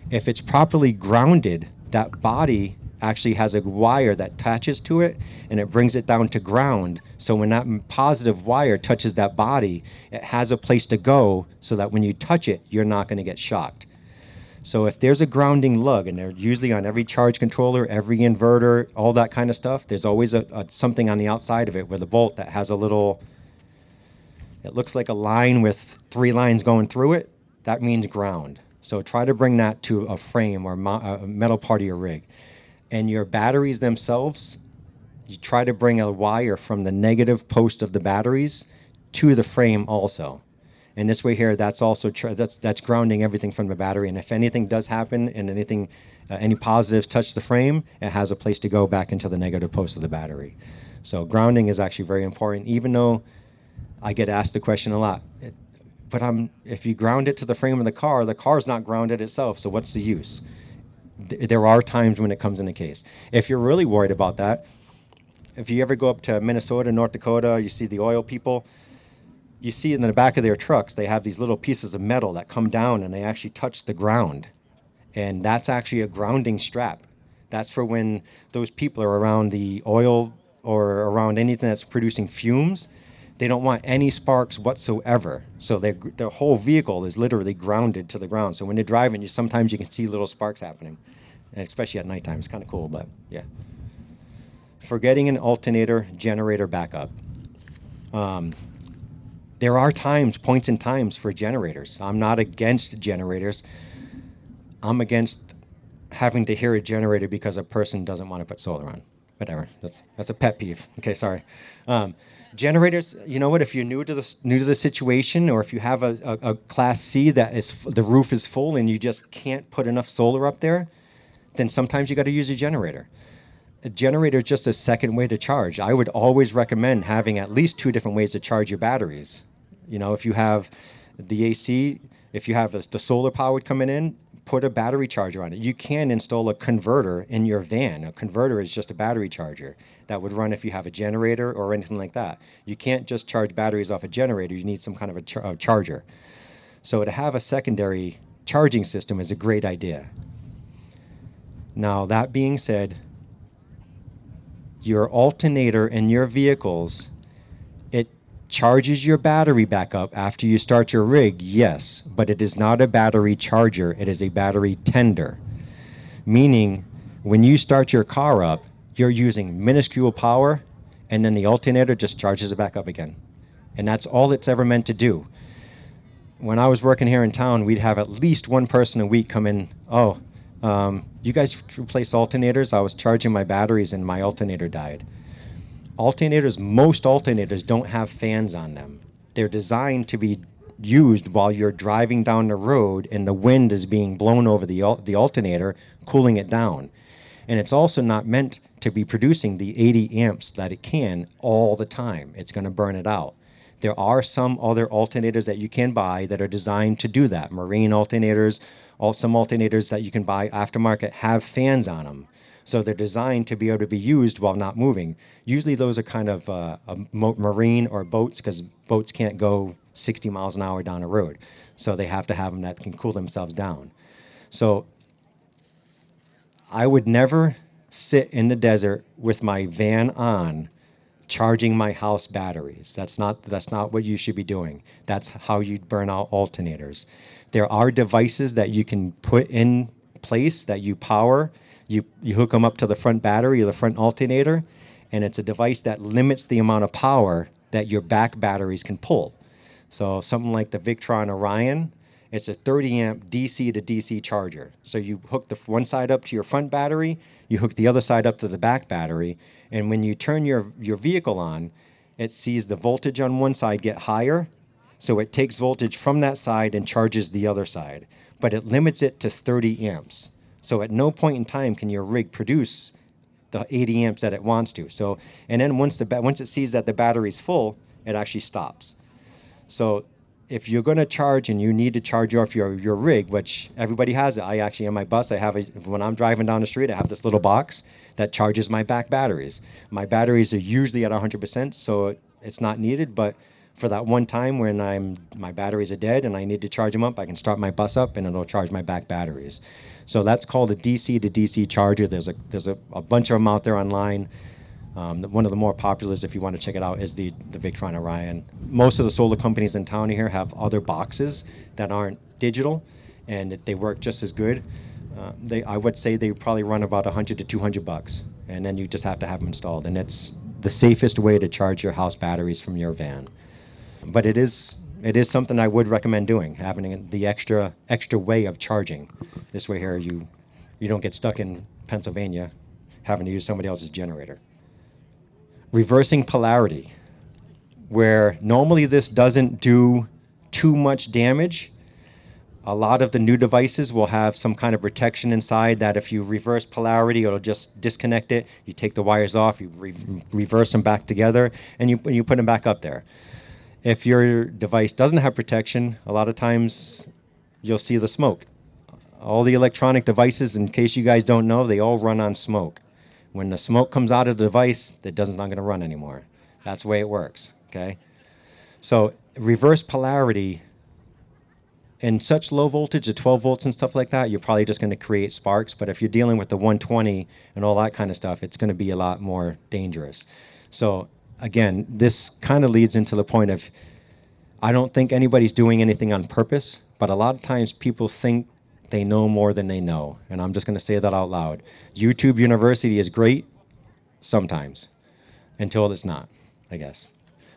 If it's properly grounded, that body actually has a wire that attaches to it and it brings it down to ground. So when that positive wire touches that body, it has a place to go so that when you touch it, you're not going to get shocked. So if there's a grounding lug, and they're usually on every charge controller, every inverter, all that kind of stuff, there's always something on the outside of it with a bolt that has a little, it looks like a line with 3 lines going through it. That means ground. So try to bring that to a frame or a metal part of your rig. And your batteries themselves, you try to bring a wire from the negative post of the batteries to the frame also. And this way here, that's also that's grounding everything from the battery. And if anything does happen and anything, any positives touch the frame, it has a place to go back into the negative post of the battery. So grounding is actually very important, even though I get asked the question a lot. But if you ground it to the frame of the car's not grounded itself, so what's the use? There are times when it comes into case. If you're really worried about that, if you ever go up to Minnesota, North Dakota, you see the oil people, you see in the back of their trucks, they have these little pieces of metal that come down and they actually touch the ground. And that's actually a grounding strap. That's for when those people are around the oil or around anything that's producing fumes. They don't want any sparks whatsoever. So their whole vehicle is literally grounded to the ground. So when they're driving, sometimes you can see little sparks happening, and especially at nighttime. It's kind of cool, but yeah. Forgetting an alternator generator backup. There are points in times for generators. I'm not against generators. I'm against having to hear a generator because a person doesn't want to put solar on. Whatever. That's a pet peeve. Okay, sorry. Generators, you know what? If you're new to the situation, or if you have a Class C that the roof is full and you just can't put enough solar up there, then sometimes you got to use a generator. A generator is just a second way to charge. I would always recommend having at least 2 different ways to charge your batteries. You know, if you have the AC, if you have the solar power coming in, put a battery charger on it. You can install a converter in your van. A converter is just a battery charger that would run if you have a generator or anything like that. You can't just charge batteries off a generator. You need some kind of a charger. So to have a secondary charging system is a great idea. Now, that being said, your alternator in your vehicles, it charges your battery back up after you start your rig, yes, but it is not a battery charger. It is a battery tender, meaning when you start your car up, you're using minuscule power, and then the alternator just charges it back up again. And that's all it's ever meant to do. When I was working here in town, we'd have at least one person a week come in, you guys replace alternators? I was charging my batteries and my alternator died. Most alternators don't have fans on them. They're designed to be used while you're driving down the road and the wind is being blown over the alternator, cooling it down. And it's also not meant to be producing the 80 amps that it can all the time. It's going to burn it out. There are some other alternators that you can buy that are designed to do that. Marine alternators, some alternators that you can buy aftermarket have fans on them. So they're designed to be able to be used while not moving. Usually those are kind of marine or boats, because boats can't go 60 miles an hour down a road. So they have to have them that can cool themselves down. So I would never sit in the desert with my van on charging my house batteries. That's not what you should be doing. That's how you burn out alternators. There are devices that you can put in place that you power. You hook them up to the front battery or the front alternator, and it's a device that limits the amount of power that your back batteries can pull. So something like the Victron Orion, it's a 30 amp DC to DC charger. So you hook the one side up to your front battery, you hook the other side up to the back battery, and when you turn your vehicle on, it sees the voltage on one side get higher, so it takes voltage from that side and charges the other side. But it limits it to 30 amps. So at no point in time can your rig produce the 80 amps that it wants to. So, and then once it sees that the battery's full, it actually stops. So if you're going to charge and you need to charge off your rig, which everybody has it. I actually, on my bus, when I'm driving down the street, I have this little box that charges my back batteries. My batteries are usually at 100%, so it's not needed, but for that one time when my batteries are dead and I need to charge them up, I can start my bus up and it'll charge my back batteries. So that's called a DC to DC charger. There's a bunch of them out there online. One of the more popular, if you want to check it out, is the Victron Orion. Most of the solar companies in town here have other boxes that aren't digital, and they work just as good. I would say they probably run about $100 to $200, and then you just have to have them installed. And it's the safest way to charge your house batteries from your van. But it is something I would recommend doing, having the extra way of charging. This way here, you don't get stuck in Pennsylvania having to use somebody else's generator. Reversing polarity, where normally this doesn't do too much damage. A lot of the new devices will have some kind of protection inside that if you reverse polarity, it'll just disconnect it. You take the wires off, you reverse them back together, and you put them back up there. If your device doesn't have protection, a lot of times you'll see the smoke. All the electronic devices, in case you guys don't know, they all run on smoke. When the smoke comes out of the device, not going to run anymore. That's the way it works, okay? So reverse polarity in such low voltage, at 12 volts and stuff like that, you're probably just going to create sparks. But if you're dealing with the 120 and all that kind of stuff, it's going to be a lot more dangerous. So again, this kind of leads into the point of, I don't think anybody's doing anything on purpose, but a lot of times people think they know more than they know. And I'm just going to say that out loud. YouTube University is great sometimes, until it's not, I guess.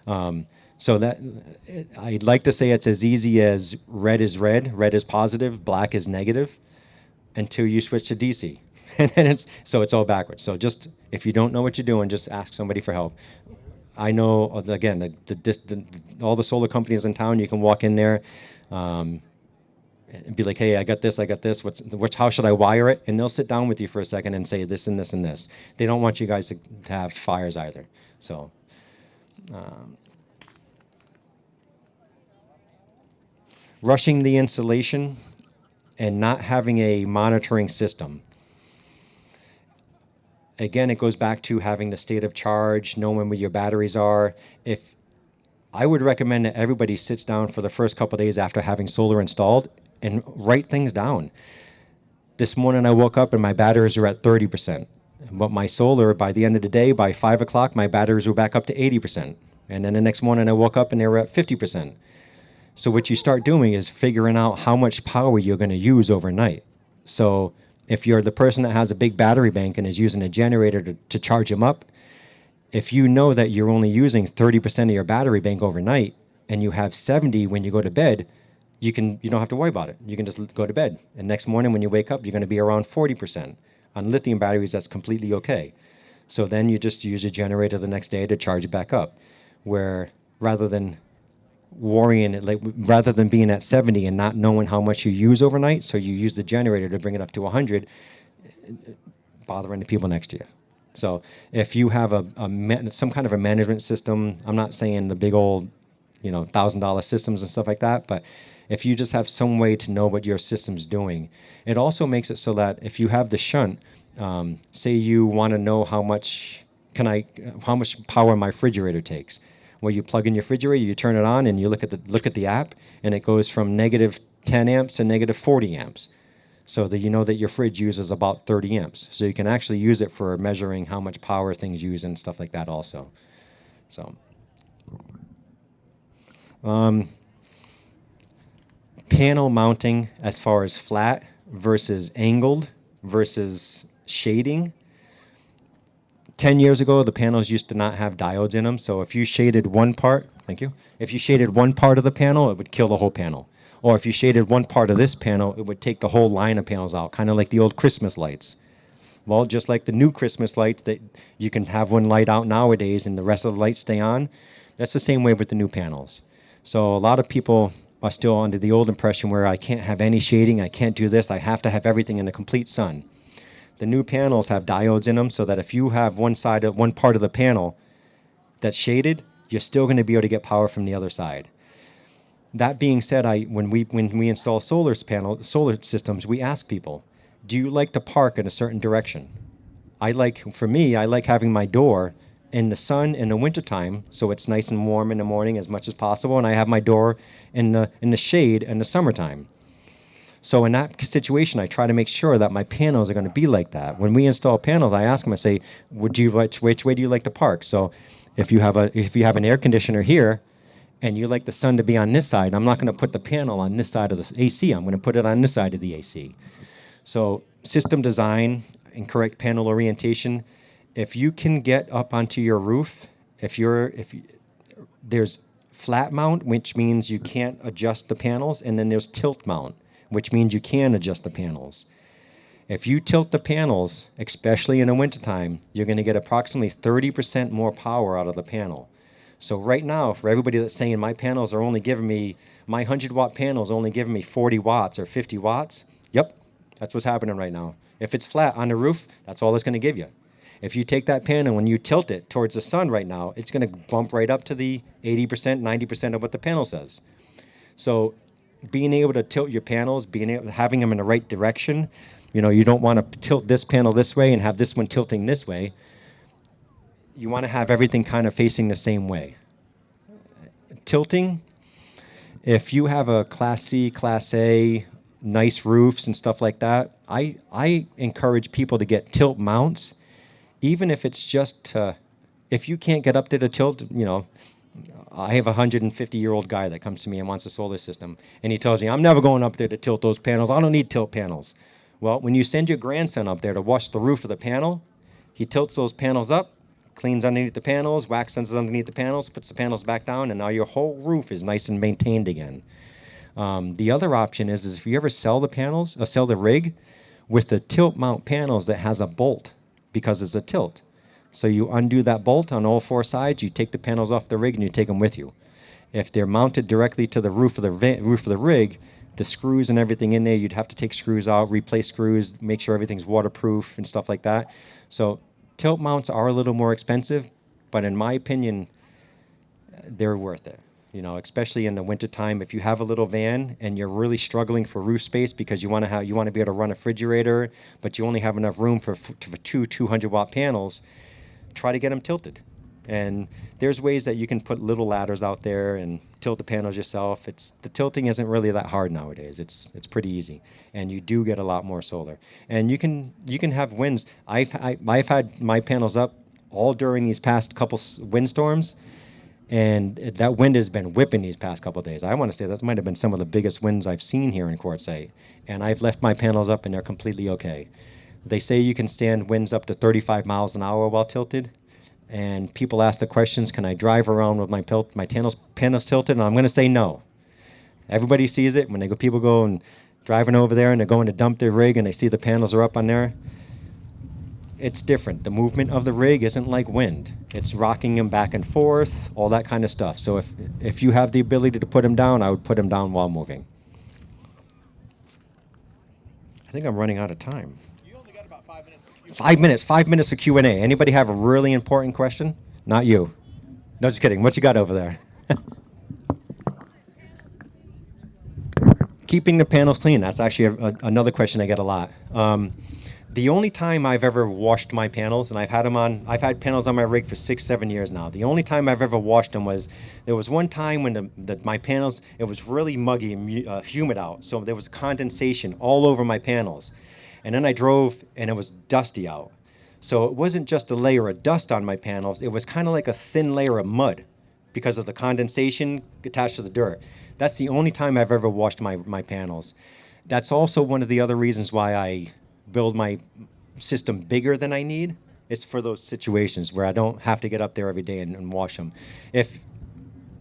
So I'd like to say it's as easy as red is positive, black is negative, until you switch to DC. And then it's all backwards. So just, if you don't know what you're doing, just ask somebody for help. I know, again, all the solar companies in town, you can walk in there, and be like, hey, I got this. How should I wire it? And they'll sit down with you for a second and say this and this and this. They don't want you guys to have fires either. So, rushing the installation and not having a monitoring system. Again, it goes back to having the state of charge, knowing where your batteries are. I would recommend that everybody sits down for the first couple of days after having solar installed and write things down. This morning I woke up and my batteries are at 30%. But my solar, by the end of the day, by 5 o'clock, my batteries were back up to 80%. And then the next morning I woke up and they were at 50%. So what you start doing is figuring out how much power you're going to use overnight. So if you're the person that has a big battery bank and is using a generator to charge them up, if you know that you're only using 30% of your battery bank overnight and you have 70 when you go to bed, you don't have to worry about it. You can just go to bed. And next morning when you wake up, you're going to be around 40%. On lithium batteries, that's completely okay. So then you just use a generator the next day to charge it back up. Where rather than being at 70 and not knowing how much you use overnight, so you use the generator to bring it up to 100, bothering the people next to you. So if you have some kind of a management system, I'm not saying the big old, $1,000 systems and stuff like that, but if you just have some way to know what your system's doing, it also makes it so that if you have the shunt, say you want to know how much power my refrigerator takes. Well, you plug in your refrigerator, you turn it on, and you look at the app, and it goes from negative 10 amps to negative 40 amps. So that you know that your fridge uses about 30 amps. So you can actually use it for measuring how much power things use and stuff like that also. So, panel mounting as far as flat versus angled versus shading. 10 years ago, the panels used to not have diodes in them. So if you shaded one part, if you shaded one part of the panel, it would kill the whole panel. Or if you shaded one part of this panel, it would take the whole line of panels out, kind of like the old Christmas lights. Well, just like the new Christmas lights that you can have one light out nowadays and the rest of the lights stay on, that's the same way with the new panels. So a lot of people are still under the old impression where I can't have any shading, I can't do this, I have to have everything in the complete sun. The new panels have diodes in them so that if you have one part of the panel that's shaded, you're still going to be able to get power from the other side. That being said, when we install solar systems, we ask people, do you like to park in a certain direction? For me, I like having my door in the sun in the wintertime, so it's nice and warm in the morning as much as possible, and I have my door in the shade in the summertime. So in that situation, I try to make sure that my panels are going to be like that. When we install panels, I ask them, I say, which way do you like to park? So if you have an air conditioner here, and you like the sun to be on this side, I'm not going to put the panel on this side of the AC. I'm going to put it on this side of the AC. So system design and correct panel orientation. If you can get up onto your roof, there's flat mount, which means you can't adjust the panels, and then there's tilt mount, which means you can adjust the panels. If you tilt the panels, especially in the wintertime, you're going to get approximately 30% more power out of the panel. So right now, for everybody that's saying my 100-watt panel's only giving me 40 watts or 50 watts, yep, that's what's happening right now. If it's flat on the roof, that's all it's going to give you. If you take that panel, when you tilt it towards the sun right now, it's going to bump right up to the 80%, 90% of what the panel says. So being able to tilt your panels, having them in the right direction, you don't want to tilt this panel this way and have this one tilting this way. You want to have everything kind of facing the same way. Tilting, if you have a Class C, Class A, nice roofs and stuff like that, I encourage people to get tilt mounts, even if it's just if you can't get up there to tilt, I have a 150-year-old guy that comes to me and wants a solar system, and he tells me, I'm never going up there to tilt those panels. I don't need tilt panels. Well, when you send your grandson up there to wash the roof of the panel, he tilts those panels up, cleans underneath the panels, wax underneath the panels, puts the panels back down, and now your whole roof is nice and maintained again. The other option is if you ever sell the panels, or sell the rig with the tilt mount panels that has a bolt, because it's a tilt. So you undo that bolt on all four sides, you take the panels off the rig, and you take them with you. If they're mounted directly to the roof of the rig, the screws and everything in there, you'd have to take screws out, replace screws, make sure everything's waterproof and stuff like that. So tilt mounts are a little more expensive, but in my opinion, they're worth it. Especially in the wintertime, if you have a little van and you're really struggling for roof space because you want to be able to run a refrigerator, but you only have enough room for two 200-watt panels, try to get them tilted. And there's ways that you can put little ladders out there and tilt the panels yourself. The tilting isn't really that hard nowadays. It's pretty easy, and you do get a lot more solar. And you can have winds. I've had my panels up all during these past couple windstorms, and that wind has been whipping these past couple of days. I want to say that might have been some of the biggest winds I've seen here in Quartzsite, and I've left my panels up and they're completely okay. They say you can stand winds up to 35 miles an hour while tilted, and people ask the questions, can I drive around with my panels tilted? And I'm going to say no. Everybody sees it when people go and driving over there and they're going to dump their rig and they see the panels are up on there. It's different. The movement of the rig isn't like wind. It's rocking them back and forth, all that kind of stuff. So if you have the ability to put them down, I would put them down while moving. I think I'm running out of time. You only got about 5 minutes. 5 minutes. 5 minutes for Q&A. Anybody have a really important question? Not you. No, just kidding. What you got over there? Keeping the panels clean. That's actually another question I get a lot. The only time I've ever washed my panels, and I've had panels on my rig for 6-7 years now. The only time I've ever washed them there was one time when my panels, it was really muggy and humid out, so there was condensation all over my panels. And then I drove and it was dusty out. So it wasn't just a layer of dust on my panels, it was kind of like a thin layer of mud because of the condensation attached to the dirt. That's the only time I've ever washed my panels. That's also one of the other reasons why I build my system bigger than I need. It's for those situations where I don't have to get up there every day and wash them.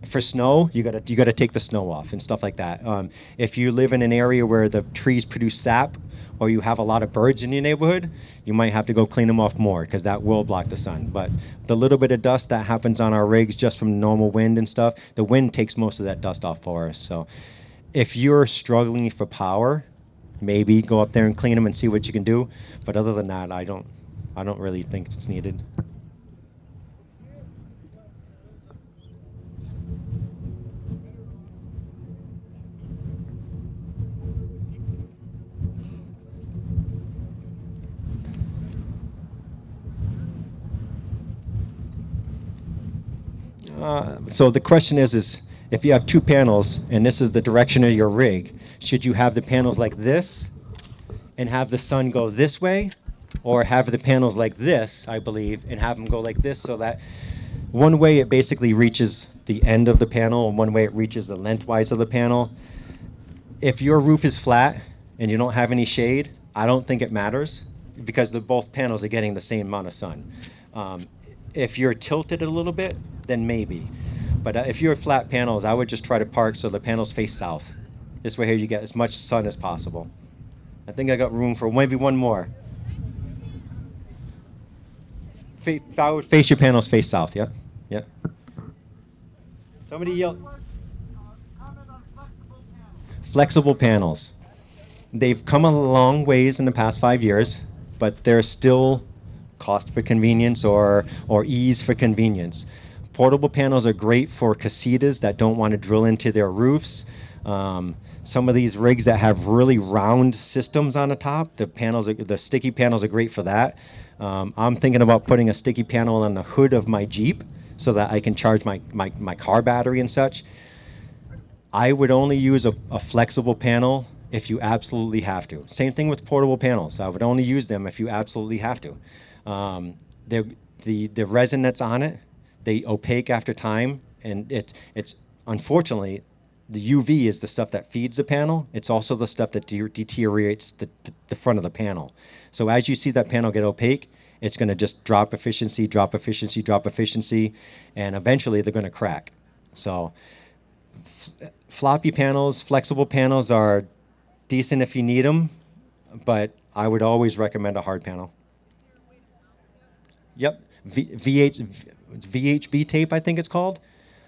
For snow, you gotta take the snow off and stuff like that. If you live in an area where the trees produce sap, or you have a lot of birds in your neighborhood, you might have to go clean them off more because that will block the sun. But the little bit of dust that happens on our rigs just from normal wind and stuff, the wind takes most of that dust off for us. So if you're struggling for power, maybe go up there and clean them and see what you can do. But other than that, I don't really think it's needed. So the question is if you have two panels and this is the direction of your rig, should you have the panels like this and have the sun go this way, or have the panels like this, I believe, and have them go like this, so that one way it basically reaches the end of the panel and one way it reaches the lengthwise of the panel. If your roof is flat and you don't have any shade, I don't think it matters because both panels are getting the same amount of sun. If you're tilted a little bit, then maybe. But if you're flat panels, I would just try to park so the panels face south. This way here you get as much sun as possible. I think I got room for maybe one more. Face your panels face south, yeah? Yeah. Somebody yell. Flexible panels. They've come a long ways in the past 5 years, but they're still cost for convenience or ease for convenience. Portable panels are great for casitas that don't want to drill into their roofs. Some of these rigs that have really round systems on the top, the sticky panels are great for that. I'm thinking about putting a sticky panel on the hood of my Jeep so that I can charge my car battery and such. I would only use a flexible panel if you absolutely have to. Same thing with portable panels. I would only use them if you absolutely have to. The resin that's on it, they opaque after time, and it's unfortunately, the UV is the stuff that feeds the panel. It's also the stuff that deteriorates the front of the panel. So as you see that panel get opaque, it's going to just drop efficiency, drop efficiency, drop efficiency, and eventually they're going to crack. So floppy panels, flexible panels are decent if you need them, but I would always recommend a hard panel. Yep, VHB tape, I think it's called.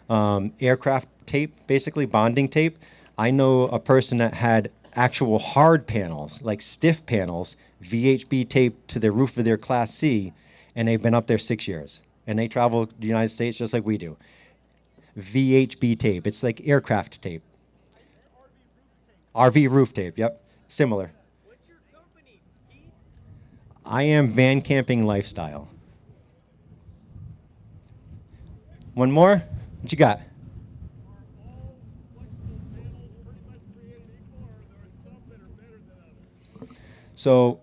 Aircraft tape, basically bonding tape. I know a person that had actual hard panels, like stiff panels, VHB tape to the roof of their Class C, and they've been up there 6 years. And they travel the United States just like we do. VHB tape, it's like aircraft tape. RV roof tape, yep, similar. What's your company? I am Van Camping Lifestyle. One more? What you got? So,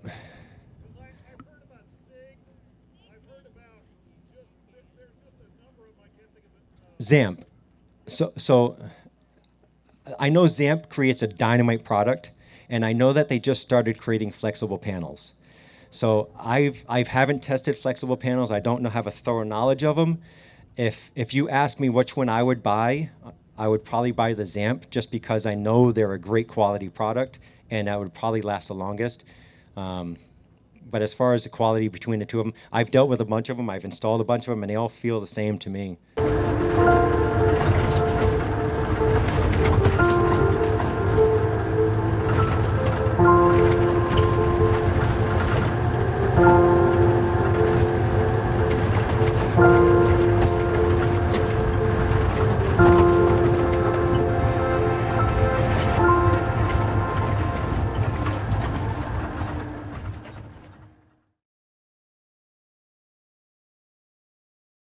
ZAMP. So I know ZAMP creates a dynamite product, and I know that they just started creating flexible panels. So I haven't tested flexible panels. I don't have a thorough knowledge of them. If you ask me which one I would buy, I would probably buy the ZAMP just because I know they're a great quality product and that would probably last the longest. But as far as the quality between the two of them, I've dealt with a bunch of them, I've installed a bunch of them, and they all feel the same to me.